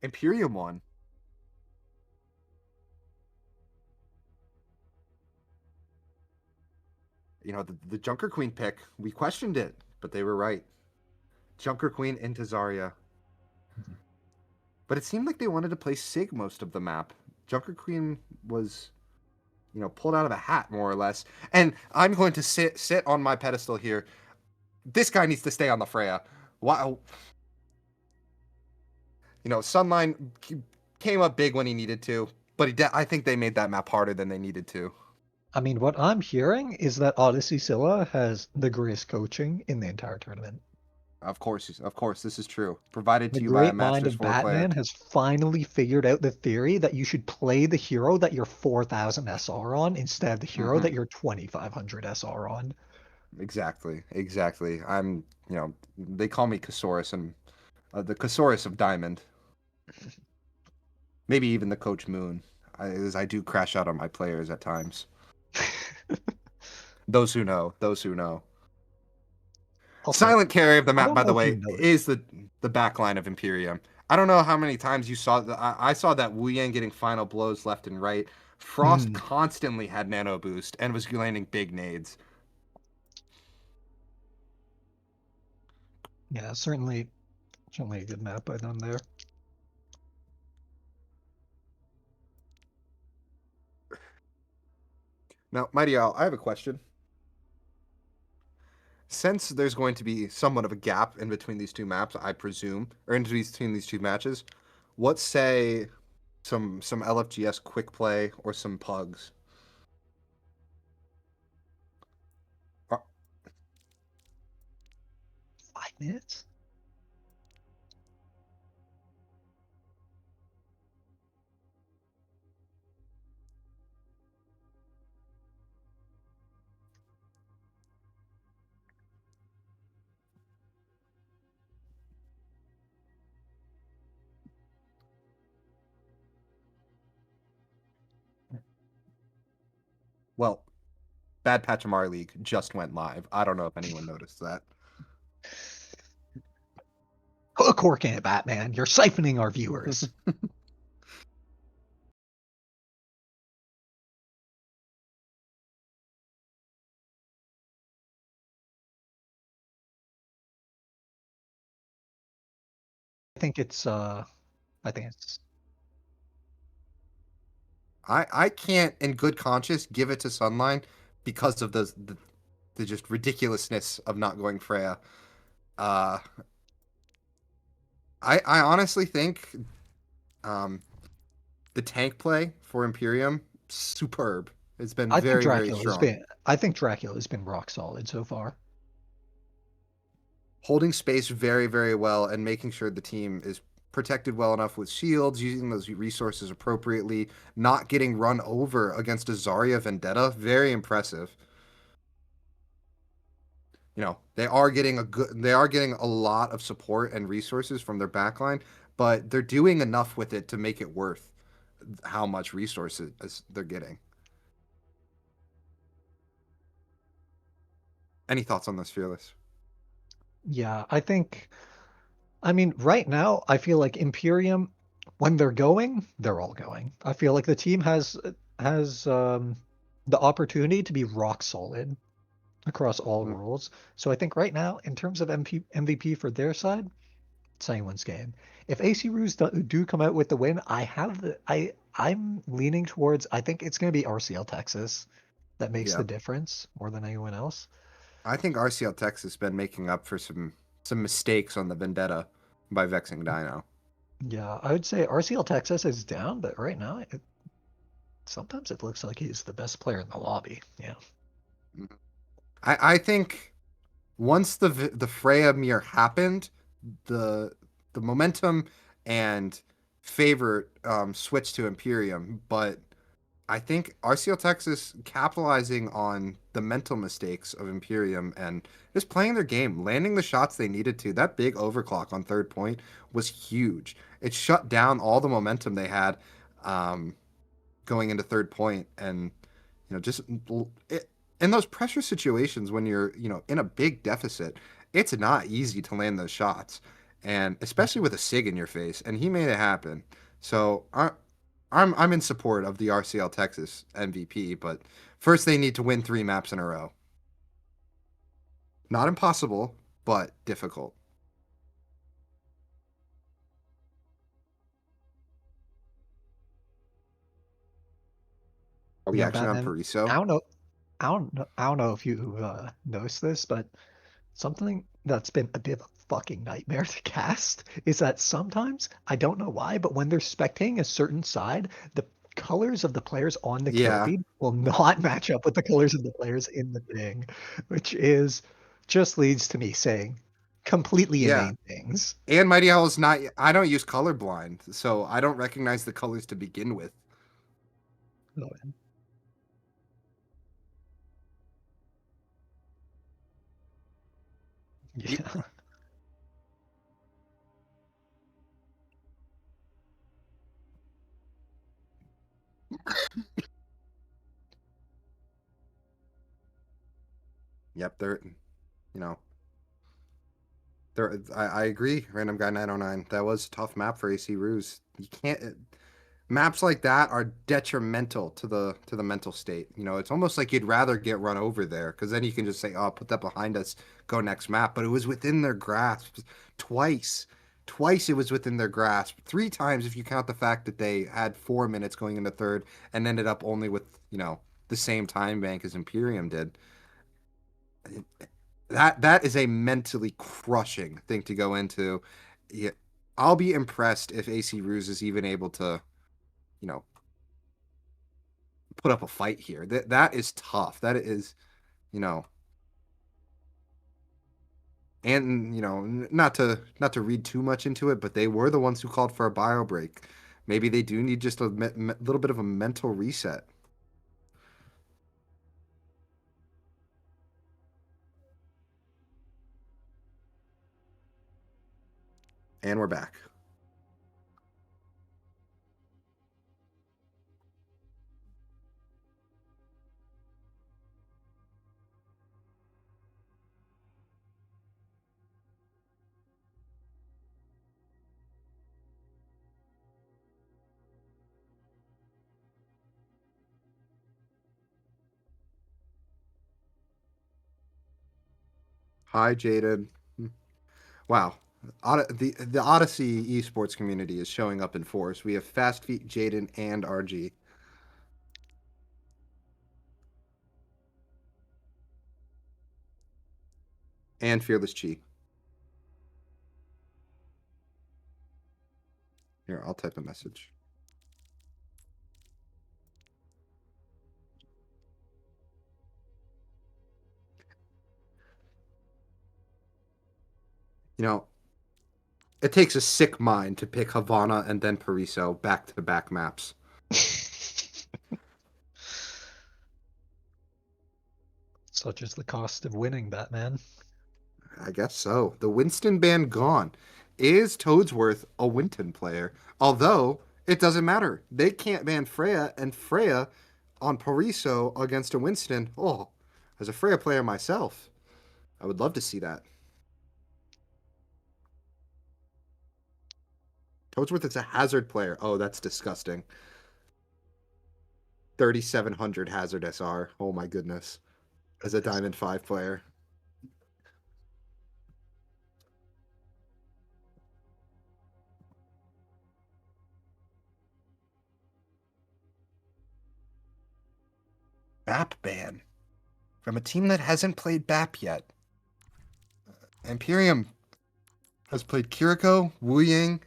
Imperium won. You know, the Junker Queen pick, we questioned it, but they were right. Junker Queen into Zarya. But it seemed like they wanted to play Sig most of the map. Junker Queen was, you know, pulled out of a hat, more or less. And I'm going to sit on my pedestal here. This guy needs to stay on the Freya. Wow. You know, Sunline came up big when he needed to, but I think they made that map harder than they needed to. I mean, what I'm hearing is that Odyssey Scylla has the greatest coaching in the entire tournament. Of course, this is true. Provided to The you by a great mind Masters of 4 player. Batman has finally figured out the theory that you should play the hero that you're 4,000 SR on instead of the hero that you're 2,500 SR on. Exactly. I'm, you know, they call me Casaurus, and the Casaurus of Diamond. Maybe even the Coach Moon, as I do crash out on my players at times. Those who know. Also, Silent carry of the map, don't by the know if you way, noticed. is the back line of Imperium. I don't know how many times you saw I saw that Wu Yang getting final blows left and right. Frost constantly had nano boost and was landing big nades. Yeah, certainly a good map by them there. Now, Mighty Owl, I have a question. Since there's going to be somewhat of a gap in between these two maps, I presume, or in between these two matches, what say some LFGS quick play or some pugs? 5 minutes? Well, Bad Pachamari League just went live. I don't know if anyone noticed that. Put a cork in it, Batman. You're siphoning our viewers. I think it's I can't in good conscience give it to Sunline because of the just ridiculousness of not going Freya. I honestly think the tank play for Imperium, superb. It's been very strong. I think Dracula's been rock solid so far. Holding space very well and making sure the team is protected well enough with shields, using those resources appropriately, not getting run over against a Zarya Vendetta. Very impressive. You know, they are getting a lot of support and resources from their backline, but they're doing enough with it to make it worth how much resources they're getting. Any thoughts on this, Fearless? Yeah, I mean, right now, I feel like Imperium, when they're going, they're all going. I feel like the team has the opportunity to be rock solid across all roles. So I think right now, in terms of MVP for their side, it's anyone's game. If AC Roos do come out with the win, I'm leaning towards, I think it's going to be RCL Texas that makes the difference more than anyone else. I think RCL Texas has been making up for some mistakes on the Vendetta by vexing Dino. Yeah, I would say RCL Texas is down, but right now, sometimes it looks like he's the best player in the lobby. Yeah. I think once the Freya mirror happened, the the momentum and favor switched to Imperium, but I think RCL Texas capitalizing on the mental mistakes of Imperium and just playing their game, landing the shots they needed to. That big overclock on third point was huge. It shut down all the momentum they had um, going into third point, and just in those pressure situations when you're in a big deficit, it's not easy to land those shots, and especially with a Sig in your face, and he made it happen. So I'm in support of the RCL Texas MVP, but first they need to win 3 maps in a row. Not impossible, but difficult. Are we actually on Batman. I Pariso? don't know. I don't know if you noticed this, but something that's been a bit of a fucking nightmare to cast is that sometimes, I don't know why, but when they're spectating a certain side, the colors of the players on the kill Yeah, feed will not match up with the colors of the players in the thing, which is just leads to me saying completely yeah. inane things. And Mighty Owl is not. I don't use colorblind, so I don't recognize the colors to begin with. So, Y- yeah. Yep, you know, I agree. Random guy 909. That was a tough map for AC Roos. You can't. Maps like that are detrimental to the mental state. It's almost like you'd rather get run over there because then you can just say, "Oh, put that behind us, go next map." But it was within their grasp twice. Twice it was within their grasp. 3 times if you count the fact that they had 4 minutes going into third and ended up only with the same time bank as Imperium did. That is a mentally crushing thing to go into. Yeah, I'll be impressed if AC Ruse is even able to you know put up a fight here. That is tough. That is, you know, and not to read too much into it, but they were the ones who called for a bio break. Maybe they do need just a little bit of a mental reset. And we're back. Hi, Jaden. Wow. The Odyssey esports community is showing up in force. We have Fast Feet, Jaden, and RG. And Fearless Chi. Here, I'll type a message. You know, it takes a sick mind to pick Havana and then Pariso back-to-back maps. Such is the cost of winning, Batman. I guess so. The Winston ban gone. Is Toadsworth a Winton player? Although, it doesn't matter. They can't ban Freya, and Freya on Pariso against a Winston. Oh, as a Freya player myself, I would love to see that. Toadsworth is a Hazard player. Oh, that's disgusting. 3,700 Hazard SR. Oh my goodness. As a Diamond 5 player. Bap ban. From a team that hasn't played Bap yet. Imperium has played Kiriko, Wu Ying,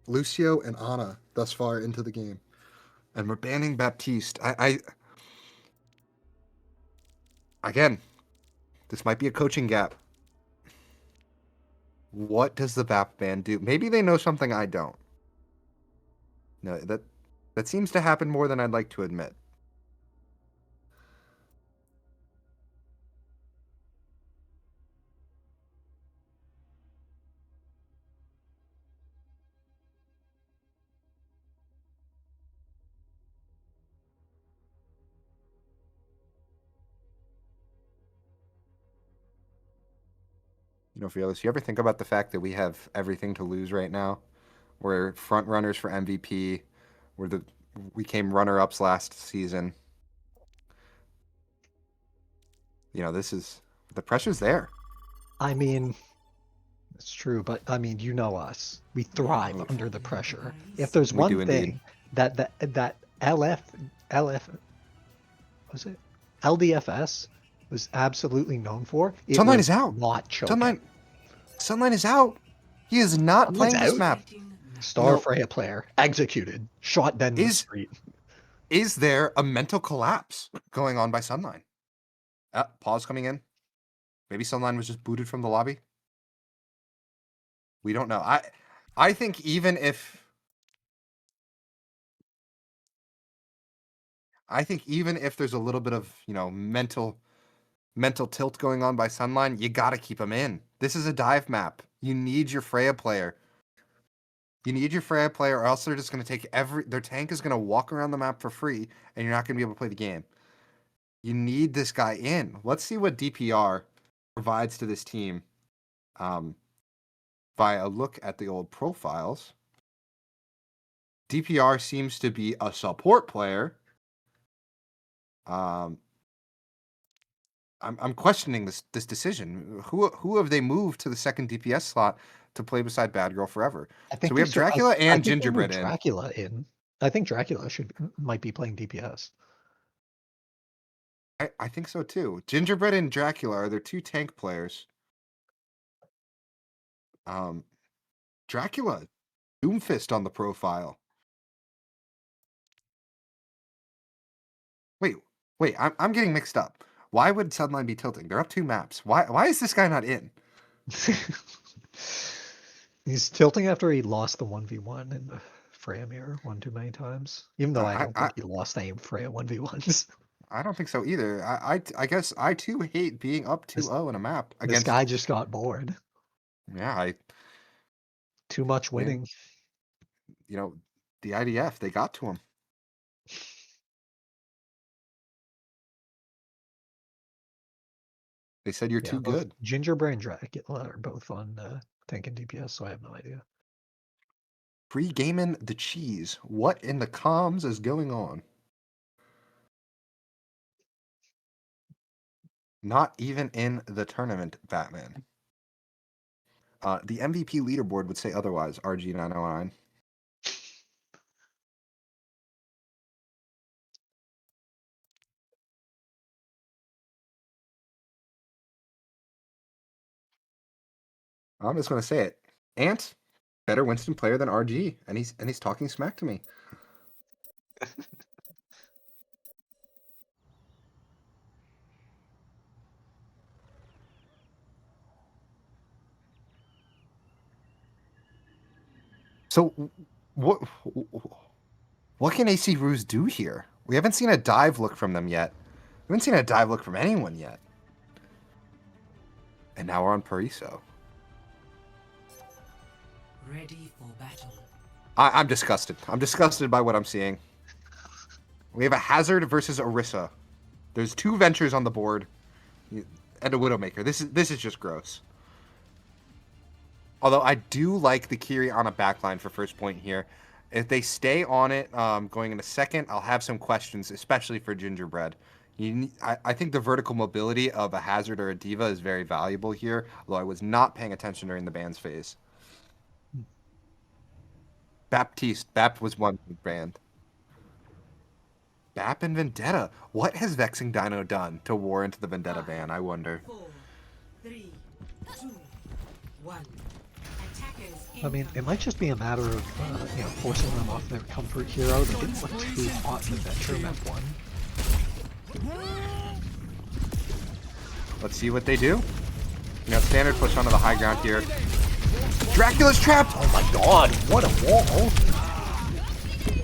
Lucio and Ana thus far into the game. And we're banning Baptiste. Again, this might be a coaching gap. What does the Bap ban do? Maybe they know something I don't. No, that seems to happen more than I'd like to admit. You know, Fearless, you ever think about the fact that we have everything to lose right now? We're front runners for MVP. We came runner-ups last season. You know, the pressure's there. I mean, it's true, but I mean, you know us. We thrive under the pressure. If there's We do one indeed. thing that LF was it LDFS was absolutely known for, it Sunlight was is out. not choking. Sunlight is out. He is not Sunlight's playing this out? map. Star No. Freya player executed, shot dead in the street. Is there a mental collapse going on by Sunline? Pause coming in. Maybe Sunline was just booted from the lobby. We don't know. I think even if there's a little bit of, you know, mental tilt going on by Sunline, you got to keep him in. This is a dive map. You need your Freya player. Or else they're just going to take their tank is going to walk around the map for free, and you're not going to be able to play the game. You need this guy in. Let's see what DPR provides to this team. By a look at the old profiles, DPR seems to be a support player. I'm questioning this decision. Who have they moved to the second DPS slot to play beside Bad Girl Forever? I think So we have Dracula and I think they Gingerbread moved in. Dracula in. I think Dracula might be playing DPS. I think so too. Gingerbread and Dracula are their two tank players. Dracula, Doomfist on the profile. Wait, I'm getting mixed up. Why would Sunline be tilting? They're up 2 maps. Why is this guy not in? He's tilting after he lost the 1v1 in the Freya mirror one too many times. Even though I don't think he lost any Freya 1v1s. I don't think so either. I guess I too hate being up 2-0 in a map This against. guy just got bored. Yeah, Too much winning. you know, the IDF, they got to him. They said you're too both good. Gingerbread and Dracula are both on tank and DPS, so I have no idea. Pre-gaming the cheese. What in the comms is going on? Not even in the tournament, Batman. The MVP leaderboard would say otherwise, RG909. I'm just going to say it. Ant, better Winston player than RG, and he's talking smack to me. So what can AC Roos do here? We haven't seen a dive look from them yet. We haven't seen a dive look from anyone yet. And now we're on Pariso. Ready for battle. I'm disgusted. I'm disgusted by what I'm seeing. We have a Hazard versus Orisa. There's 2 ventures on the board, and a Widowmaker. This is just gross. Although I do like the Kiri on a backline for first point here. If they stay on it going into second, I'll have some questions, especially for Gingerbread. I think the vertical mobility of a Hazard or a Diva is very valuable here, although I was not paying attention during the bans phase. Bap was one banned. Bap and Vendetta. What has Vexing Dino done to warrant the Vendetta ban, I wonder? 4, 3, 2, 1. Attackers I mean, it might just be a matter of, forcing them off their comfort hero. They didn't look too hot in the Venture map 1. Let's see what they do. Standard push onto the high ground here. Dracula's trapped! Oh my god, what a wall!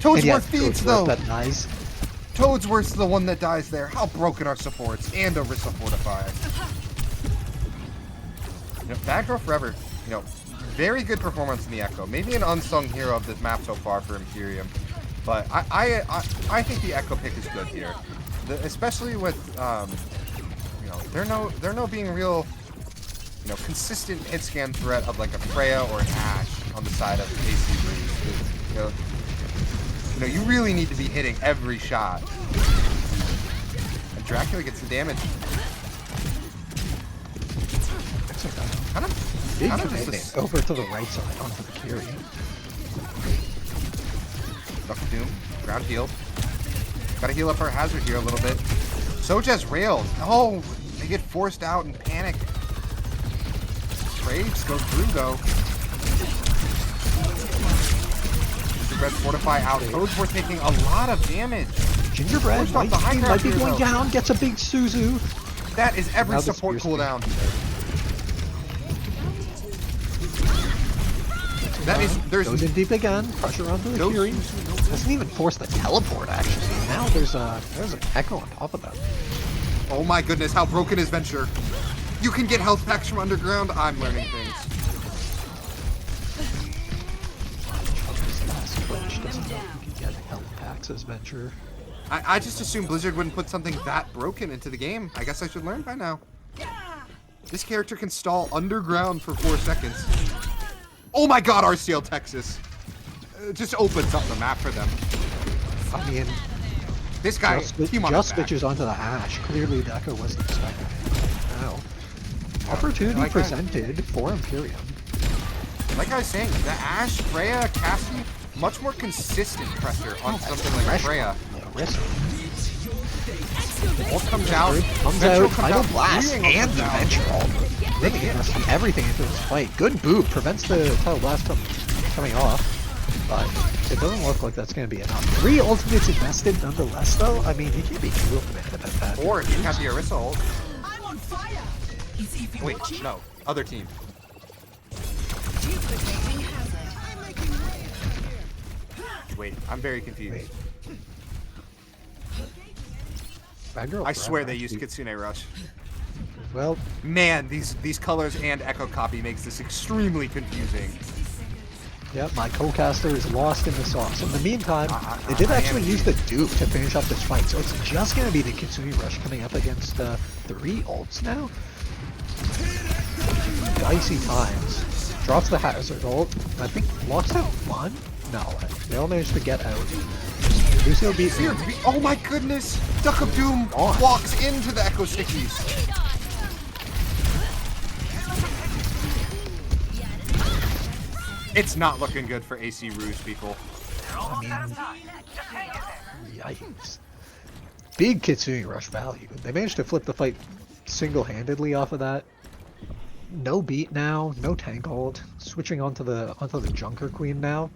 Toadsworth feeds though! That dies. Toadsworth's the one that dies there. How broken are supports and Orisa Fortifier. Bad Girl Forever. Very good performance in the Echo. Maybe an unsung hero of this map so far for Imperium. But I think the Echo pick is good here. Especially with they're no being real consistent hit scan threat of like a Freya or an Ashe on the side of AC Roos. You really need to be hitting every shot. And Dracula gets the damage. Kind of just over to the right side onto the Kiri. Duck Doom, ground heal. Gotta heal up our Hazard here a little bit. Soja's railed. Oh, they get forced out and panic. Trades go through though. Gingerbread Fortify out. Toadsworth taking a lot of damage. Gingerbread might be going down, gets a big Suzu. That is every support cooldown. Goes in deep again, pressure onto the Fury. Doesn't even force the teleport actually. Now there's an Echo on top of that. Oh my goodness, how broken is Venture? You can get health packs from underground. I'm learning things. Doesn't know if you can get health packs as Venture. I just assumed Blizzard wouldn't put something that broken into the game. I guess I should learn by now. This character can stall underground for 4 seconds. Oh my god, RCL Texas. Just opens up the map for them. I mean, this guy just switches onto the Ashe. Clearly the Echo wasn't expecting it. Wow. Opportunity presented for Imperium. Like I was saying, the Ashe, Freya, Cassie, much more consistent pressure on something like Freya. The ult comes out, Final Blast, and the Venture ult. They invested everything into this fight. Good boop prevents the Final Blast from coming off, but it doesn't look like that's going to be enough. 3 ultimates invested nonetheless, though. I mean, he can't be too mad about that. Or he has the Orisa ult. Wait, no. Other team. Wait, I'm very confused. I swear they used Kitsune Rush. Well, man, these colors and Echo Copy makes this extremely confusing. Yeah, my co-caster is lost in the sauce. In the meantime, they did actually use the Duke to finish up this fight, so it's just going to be the Kitsune Rush coming up against 3 ults now. Dicey times. Drops the Hazard ult. I think locks out 1? No, they all managed to get out. Lucio beat me. Oh my goodness! Duck of Doom walks into the Echo Stickies. It's not looking good for AC Roos, people. I mean, yikes. Big Kitsune Rush value. They managed to flip the fight single-handedly off of that. No beat now, no tank ult. Switching onto the Junker Queen now.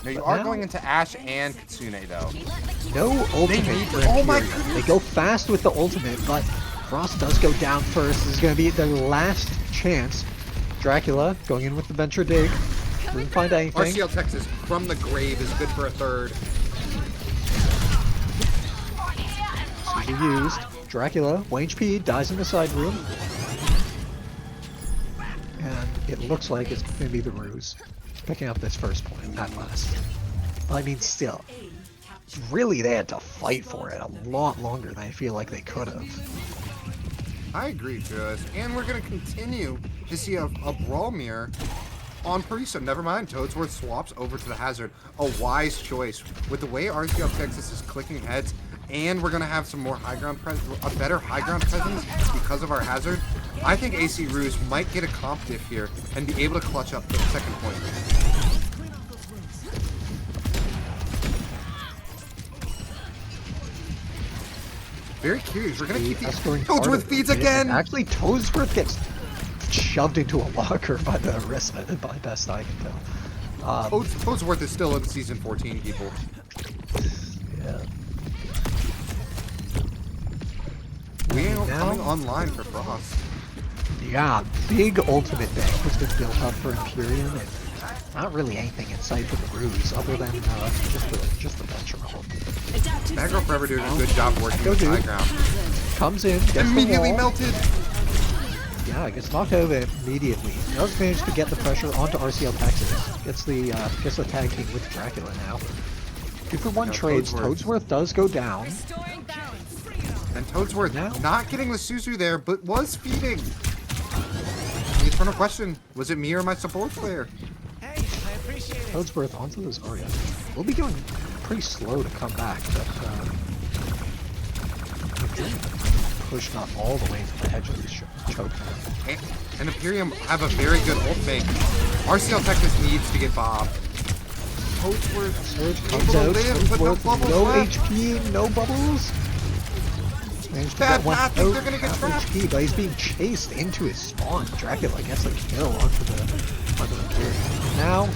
No, you are going into Ashe and Kitsune though. No ultimate for Imperium. They go fast with the ultimate, but Frost does go down first. This is going to be their last chance. Dracula going in with the Venture Dig. Didn't find anything. RCL Texas from the grave is good for a 3rd. Super used. Dracula, 1 HP, dies in the side room. And it looks like it's going to be the Roos picking up this first point at last. I mean, still, really they had to fight for it a lot longer than I feel like they could have. I agree, Joyce. And we're going to continue to see a Brawl Mirror on Parisa. Never mind, Toadsworth swaps over to the Hazard. A wise choice. With the way RCL Texas is clicking heads, and we're going to have some more high ground a better high ground presence because of our Hazard, I think AC Roos might get a comp diff here and be able to clutch up the second point. Very curious. We're going to keep the Toadsworth feeds again! Actually, Toadsworth gets shoved into a locker by the Orisa, by best I can tell. Toadsworth is still in season 14, people. Yeah. We ain't Now- coming online for Frost. Yeah, big ultimate bank has been built up for Imperium, and not really anything in sight for the Roos other than just the venture hold. Bad Girl Forever doing a good job working Go, the high dude. ground. Comes in, gets Immediately the wall. melted. Yeah, gets knocked out of it immediately. Does manage to get the pressure onto RCL Texas. Gets the tag team with Dracula now. 2-for-1 No, trades. Toadsworth. Toadsworth does go down. Restoring balance. And Toadsworth Now- not getting the Suzu there, but was feeding. The eternal question, was it me or my support player? Toadsworth onto the Zarya. We'll be going pretty slow to come back, but pushed up all the way to the edge of this choke. And Imperium have a very good ult bank. RCL Texas needs to get Bob. Toadsworth Surge able comes to out. live, but no Toadsworth, bubbles no left. HP, no bubbles. Managed to Bad get one path, they're out, gonna get half trapped. HP, but he's being chased into his spawn. Dracula gets a kill onto the carry. Now,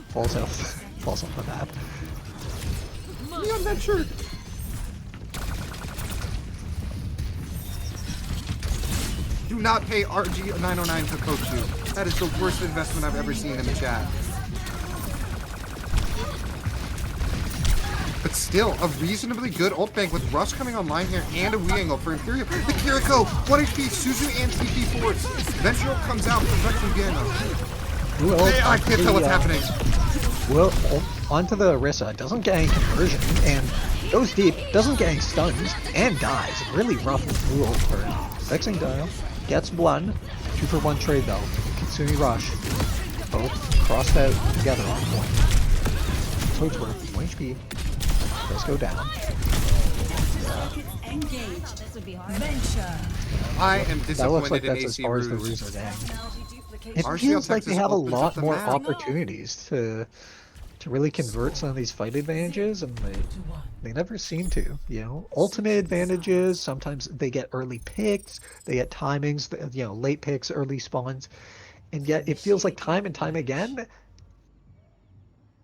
falls off the map. Neon Venture. Do not pay RG909 to coach you. That is the worst investment I've ever seen in the chat. But still, a reasonably good ult bank with Rush coming online here and a Wii angle for Imperium. The Kiriko, 1 HP, Suzu and TP forwards. Venture ult comes out for Vex and Well, I can't tell what's happening. Well, onto the Orisa, doesn't get any conversion, and goes deep, doesn't get any stuns, and dies. Really rough rule for Vexing Dial. Gets one. 2-for-1 trade though. Kitsune Rush. Both crossed out together on point. Toadsworth, 1 HP. Does go down. Engage. This would be hard. Venture. I am That looks like disappointed in that's as AC far as the Roos. Roos are getting. Duplication. It RCL feels like they Texas have a opens up lot the more map. opportunities to really convert some of these fight advantages, and they never seem to. You know, ultimate advantages. Sometimes they get early picks, they get timings. You know, late picks, early spawns, and yet it feels like time and time again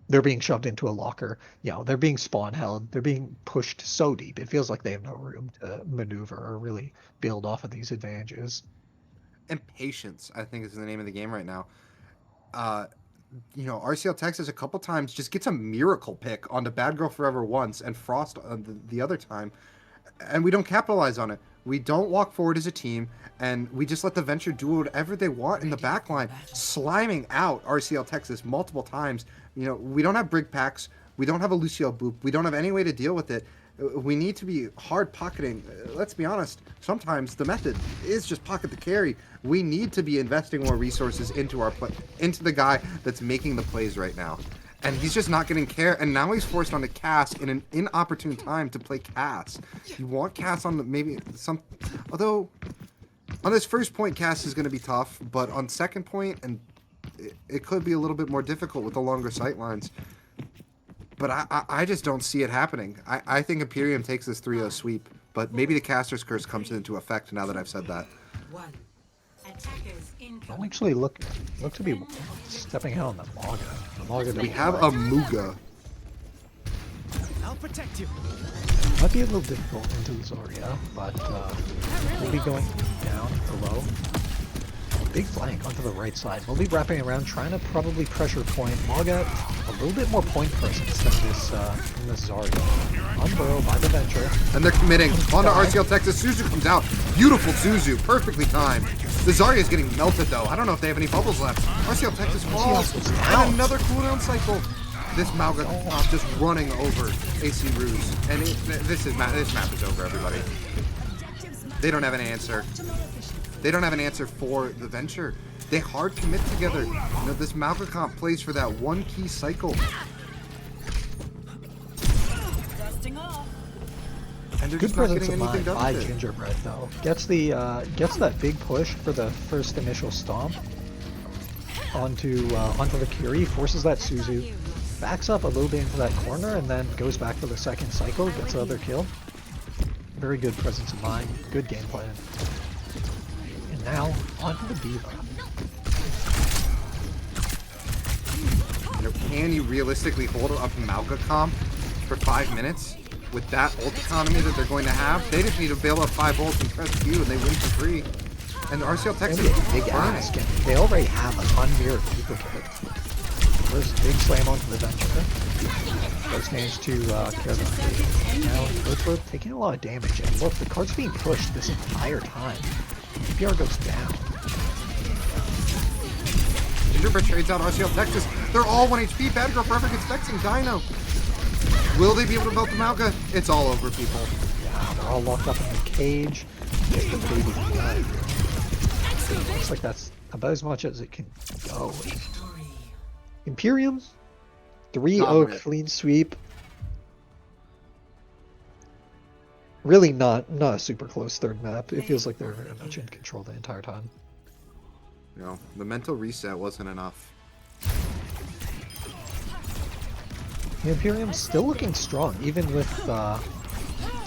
they're being shoved into a locker. You know, they're being spawn held. They're being pushed so deep. It feels like they have no room to maneuver or really build off of these advantages. And patience, I think, is the name of the game right now. You know, RCL Texas a couple times just gets a miracle pick onto Bad Girl Forever once and Frost on the other time, and we don't capitalize on it. We don't walk forward as a team, and we just let the Venture do whatever they want in the backline, sliming out RCL Texas multiple times. You know, we don't have Brig packs, we don't have a Lucio Boop, we don't have any way to deal with it. We need to be hard pocketing. Let's be honest, sometimes the method is just pocket the carry. We need to be investing more resources into our play, into the guy that's making the plays right now. And he's just not getting care, and now he's forced onto Cass in an inopportune time to play Cass. You want Cass on maybe some, although on this first point Cass is going to be tough, but on second point, and it could be a little bit more difficult with the longer sight lines. But I just don't see it happening. I think Imperium takes this 3-0 sweep, but maybe the Caster's Curse comes into effect now that I've said that. One. Attackers incoming. Don't actually look to be stepping out on the Maga. The Maga We have a Muga. I'll protect you. might be a little difficult into the Zarya, but we'll be going down below. Big flank onto the right side. We'll be wrapping around, trying to probably pressure point. Maga, a little bit more point presence than this Zarya. Unburrow by the Venture. And they're committing. Onto RCL Texas. Suzu comes out. Beautiful Suzu. Perfectly timed. The Zarya is getting melted though. I don't know if they have any bubbles left. RCL Texas falls. goes down. And another cooldown cycle. This Mauga just running over AC Roos. And this map is over, everybody. They don't have an answer. They don't have an answer for the Venture. They hard commit together. You know, this Mauga comp plays for that one key cycle. Dusting off. And they're Good just not presence getting of anything mind done by with it. Gingerbread though. Gets that big push for the first initial stomp onto the Kiri, forces that Suzu, backs up a little bit into that corner, and then goes back for the second cycle, gets another kill. Very good presence of mind, good game plan. And now onto the Diva. You know, can you realistically hold up Malga comp for 5 minutes with that ult economy that they're going to have? They just need to bail up 5 ults and press Q and they win for free. And the RCL Texas Maybe a big ask, and they already have an unmirrored duplicate. First big slam onto the Venture. First managed to kill them. Now Earthwork taking a lot of damage, and look, the card's being pushed this entire time. PR goes down. Gingerbread trades out RCL Texas. They're all 1 HP. Bad Girl Forever gets vexing Dino. Will they be able to belt the Malga? It's all over, people. Yeah, they're all locked up in the cage. Just the baby blood. Looks like that's about as much as it can go. Imperium, 3-0 Dominant. clean sweep. Really not a super close third map. It feels like they're very much in control the entire time. You know, the mental reset wasn't enough. The Imperium's still looking strong, even with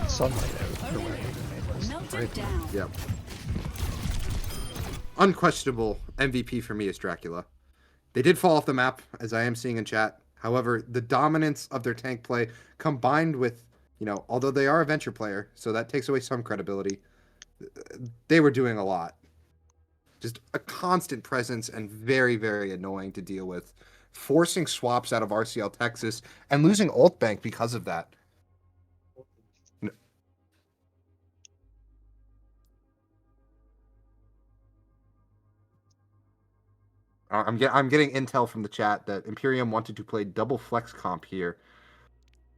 sunlight out. Or whatever the name was. Melted down. Yep. Unquestionable MVP for me is Dracula. They did fall off the map, as I am seeing in chat. However, the dominance of their tank play, combined with, you know, although they are a venture player, so that takes away some credibility, they were doing a lot. Just a constant presence and very, very annoying to deal with. Forcing swaps out of RCL Texas and losing ult bank because of that. I'm getting intel from the chat that Imperium wanted to play double flex comp here.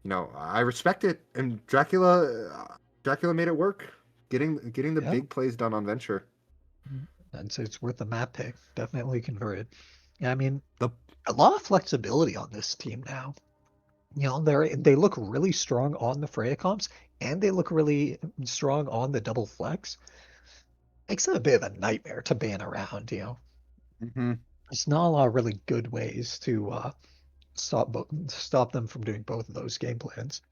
You know, I respect it, and Dracula made it work, getting the big plays done on Venture. And so it's worth the map pick. Definitely converted. Yeah, I mean, The a lot of flexibility on this team now. You know, they look really strong on the Freya comps, and they look really strong on the double flex. Makes it a bit of a nightmare to ban around, you know. There's not a lot of really good ways to stop them from doing both of those game plans.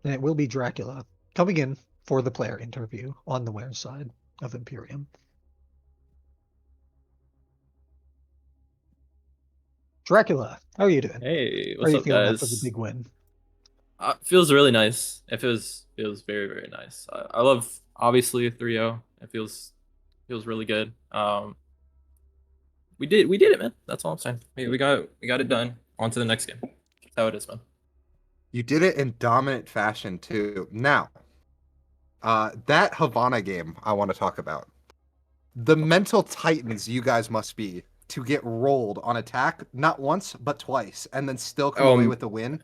And it will be Dracula coming in for the player interview on the winner side of Imperium. Dracula, how are you doing? Hey, How what's are you up, feeling after the guys? big win? Feels really nice. It feels very, very nice. I love obviously 3-0. It feels really good. We did it, man. That's all I'm saying. We got it done. On to the next game. That's how it is, man. You did it in dominant fashion too. Now, that Havana game I want to talk about. The mental titans you guys must be to get rolled on attack not once but twice, and then still come away with the win.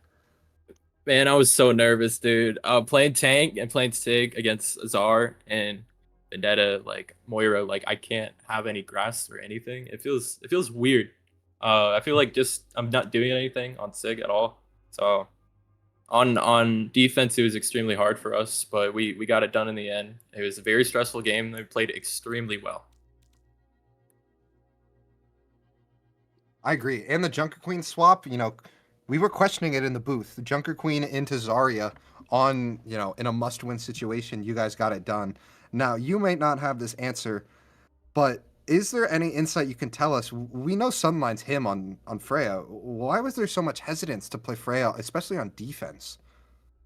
Man, I was so nervous, dude. Playing tank and playing Sig against Czar and Vendetta, like Moira, like I can't have any grasp or anything. It feels weird. I feel like just I'm not doing anything on Sig at all. So on defense, it was extremely hard for us, but we got it done in the end. It was a very stressful game. They played extremely well. I agree. And the Junker Queen swap, you know, we were questioning it in the booth. The Junker Queen into Zarya on, you know, in a must-win situation, you guys got it done. Now, you may not have this answer, but is there any insight you can tell us? We know Sunline's him on Freya. Why was there so much hesitance to play Freya, especially on defense,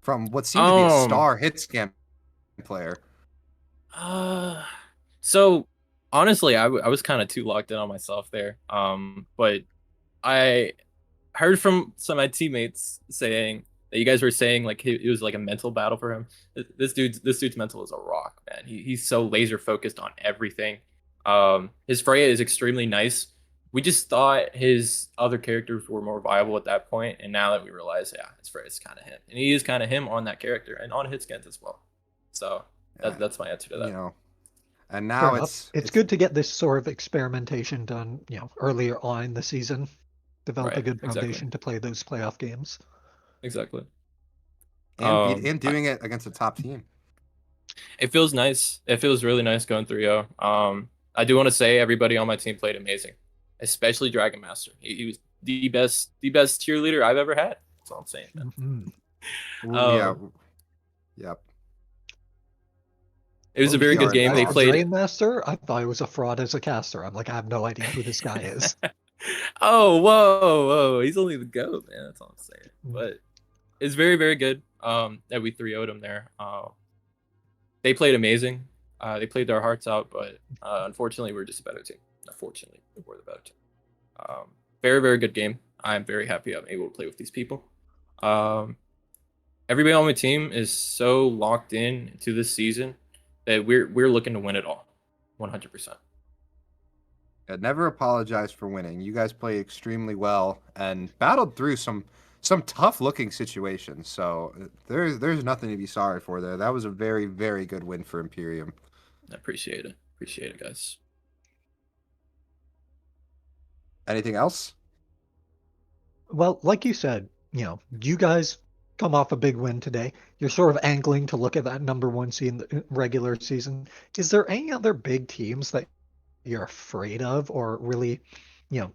from what seemed to be a star hit scan player? So honestly, I was kind of too locked in on myself there. But I heard from some of my teammates saying that you guys were saying like it was like a mental battle for him. This dude's mental is a rock, man. He's so laser focused on everything. His Freya is extremely nice. We just thought his other characters were more viable at that point, and now that we realize, yeah, his Freya is kind of him, and he is kind of him on that character and on hit scans as well. So that's my answer to that. You know, and now it's good to get this sort of experimentation done, you know, earlier on in the season. Develop a good foundation to play those playoff games. Exactly. And doing it against a top team. It feels nice. It feels really nice going 3-0. I do want to say everybody on my team played amazing, especially Dragon Master. He was the best cheerleader I've ever had. That's all I'm saying. Man. Mhm. Ooh, yeah. Um, Yep. It was a Oh, very we good are game. They now. played. Drain Master, I thought it was a fraud as a caster. I'm like, I have no idea who this guy is. Oh, whoa. He's only the GOAT, man. That's all I'm saying. But it's very, very good. That we 3-0'd them there. They played amazing. They played their hearts out, but unfortunately, we're just a better team. Unfortunately, we're the better team. Very, very good game. I'm very happy I'm able to play with these people. Everybody on my team is so locked in to this season that we're looking to win it all, 100%. Yeah, never apologize for winning. You guys played extremely well and battled through some tough looking situations. So there's nothing to be sorry for there. That was a very, very good win for Imperium. I appreciate it. Appreciate it, guys. Anything else? Well, like you said, you guys come off a big win today. You're sort of angling to look at that #1 seed in the regular season. Is there any other big teams that you're afraid of or really,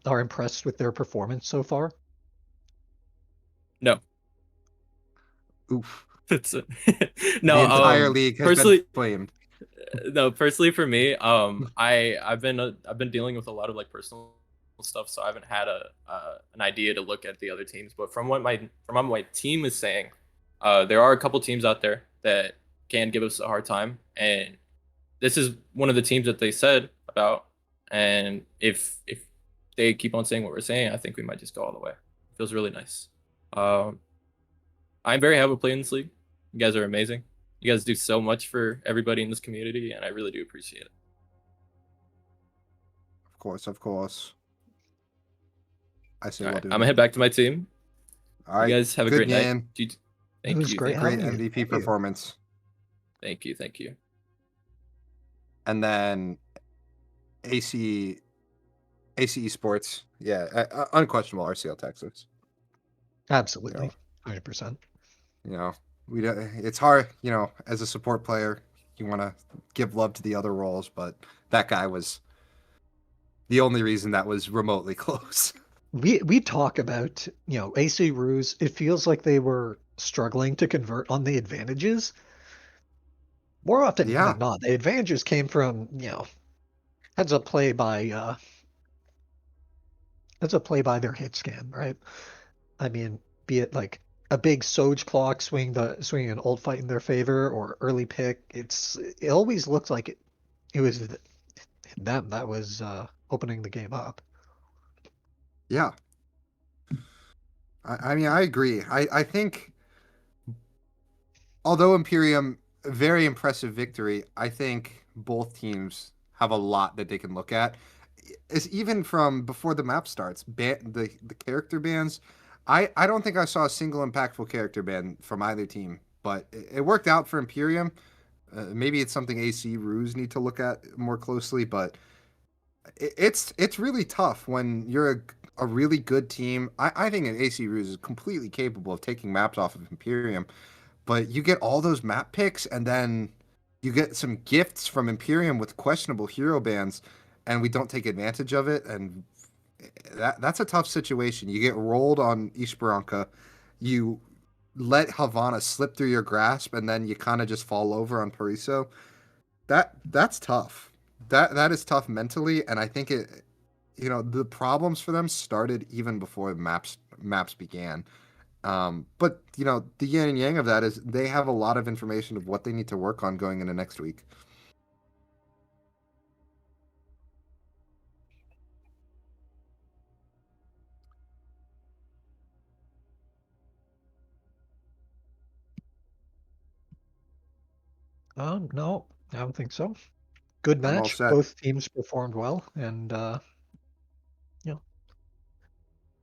are impressed with their performance so far? No, Oof. that's it. The No, entire league has personally, been flamed. no, personally for me, I've been dealing with a lot of like personal stuff, so I haven't had an idea to look at the other teams. But from what my team is saying, there are a couple teams out there that can give us a hard time, and this is one of the teams that they said about. And if they keep on saying what we're saying, I think we might just go all the way. It feels really nice. I'm very happy to play in this league. You guys are amazing. You guys do so much for everybody in this community, and I really do appreciate it. Of course, of course. I say All well right, done. I'm gonna head back to my team. All right. You guys have a Good great game. night. It Thank was you. great Great having you. MVP Thank you. performance. Thank you. And then AC Esports. Yeah, unquestionable RCL Texas. Absolutely. 100%. We don't, it's hard, as a support player, you want to give love to the other roles, but that guy was the only reason that was remotely close. We talk about, AC Roos. It feels like they were struggling to convert on the advantages. More often Yeah. than not, the advantages came from, heads up play by their hit scan, right? I mean, be it like a big Soj clock swinging an old fight in their favor or early pick. It always looked like it was them that was opening the game up. Yeah. I mean, I agree. I think, although Imperium, very impressive victory, I think both teams have a lot that they can look at. Is even from before the map starts, the character bans. I don't think I saw a single impactful character ban from either team, but it worked out for Imperium. Maybe it's something AC Roos need to look at more closely, but it's really tough when you're a really good team. I think an AC Roos is completely capable of taking maps off of Imperium, but you get all those map picks and then you get some gifts from Imperium with questionable hero bans, and we don't take advantage of it, and that's a tough situation. You get rolled on Esperanca, you let Havana slip through your grasp, and then you kind of just fall over on Pariso. That's tough. That is tough mentally, and I think the problems for them started even before maps began. But the yin and yang of that is they have a lot of information of what they need to work on going into next week. No, I don't think so. Good I'm all match. set. Both teams performed well, and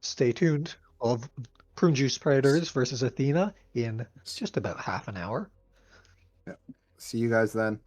stay tuned. We'll have Prune Juice Predators versus Athena in just about half an hour. Yeah. See you guys then.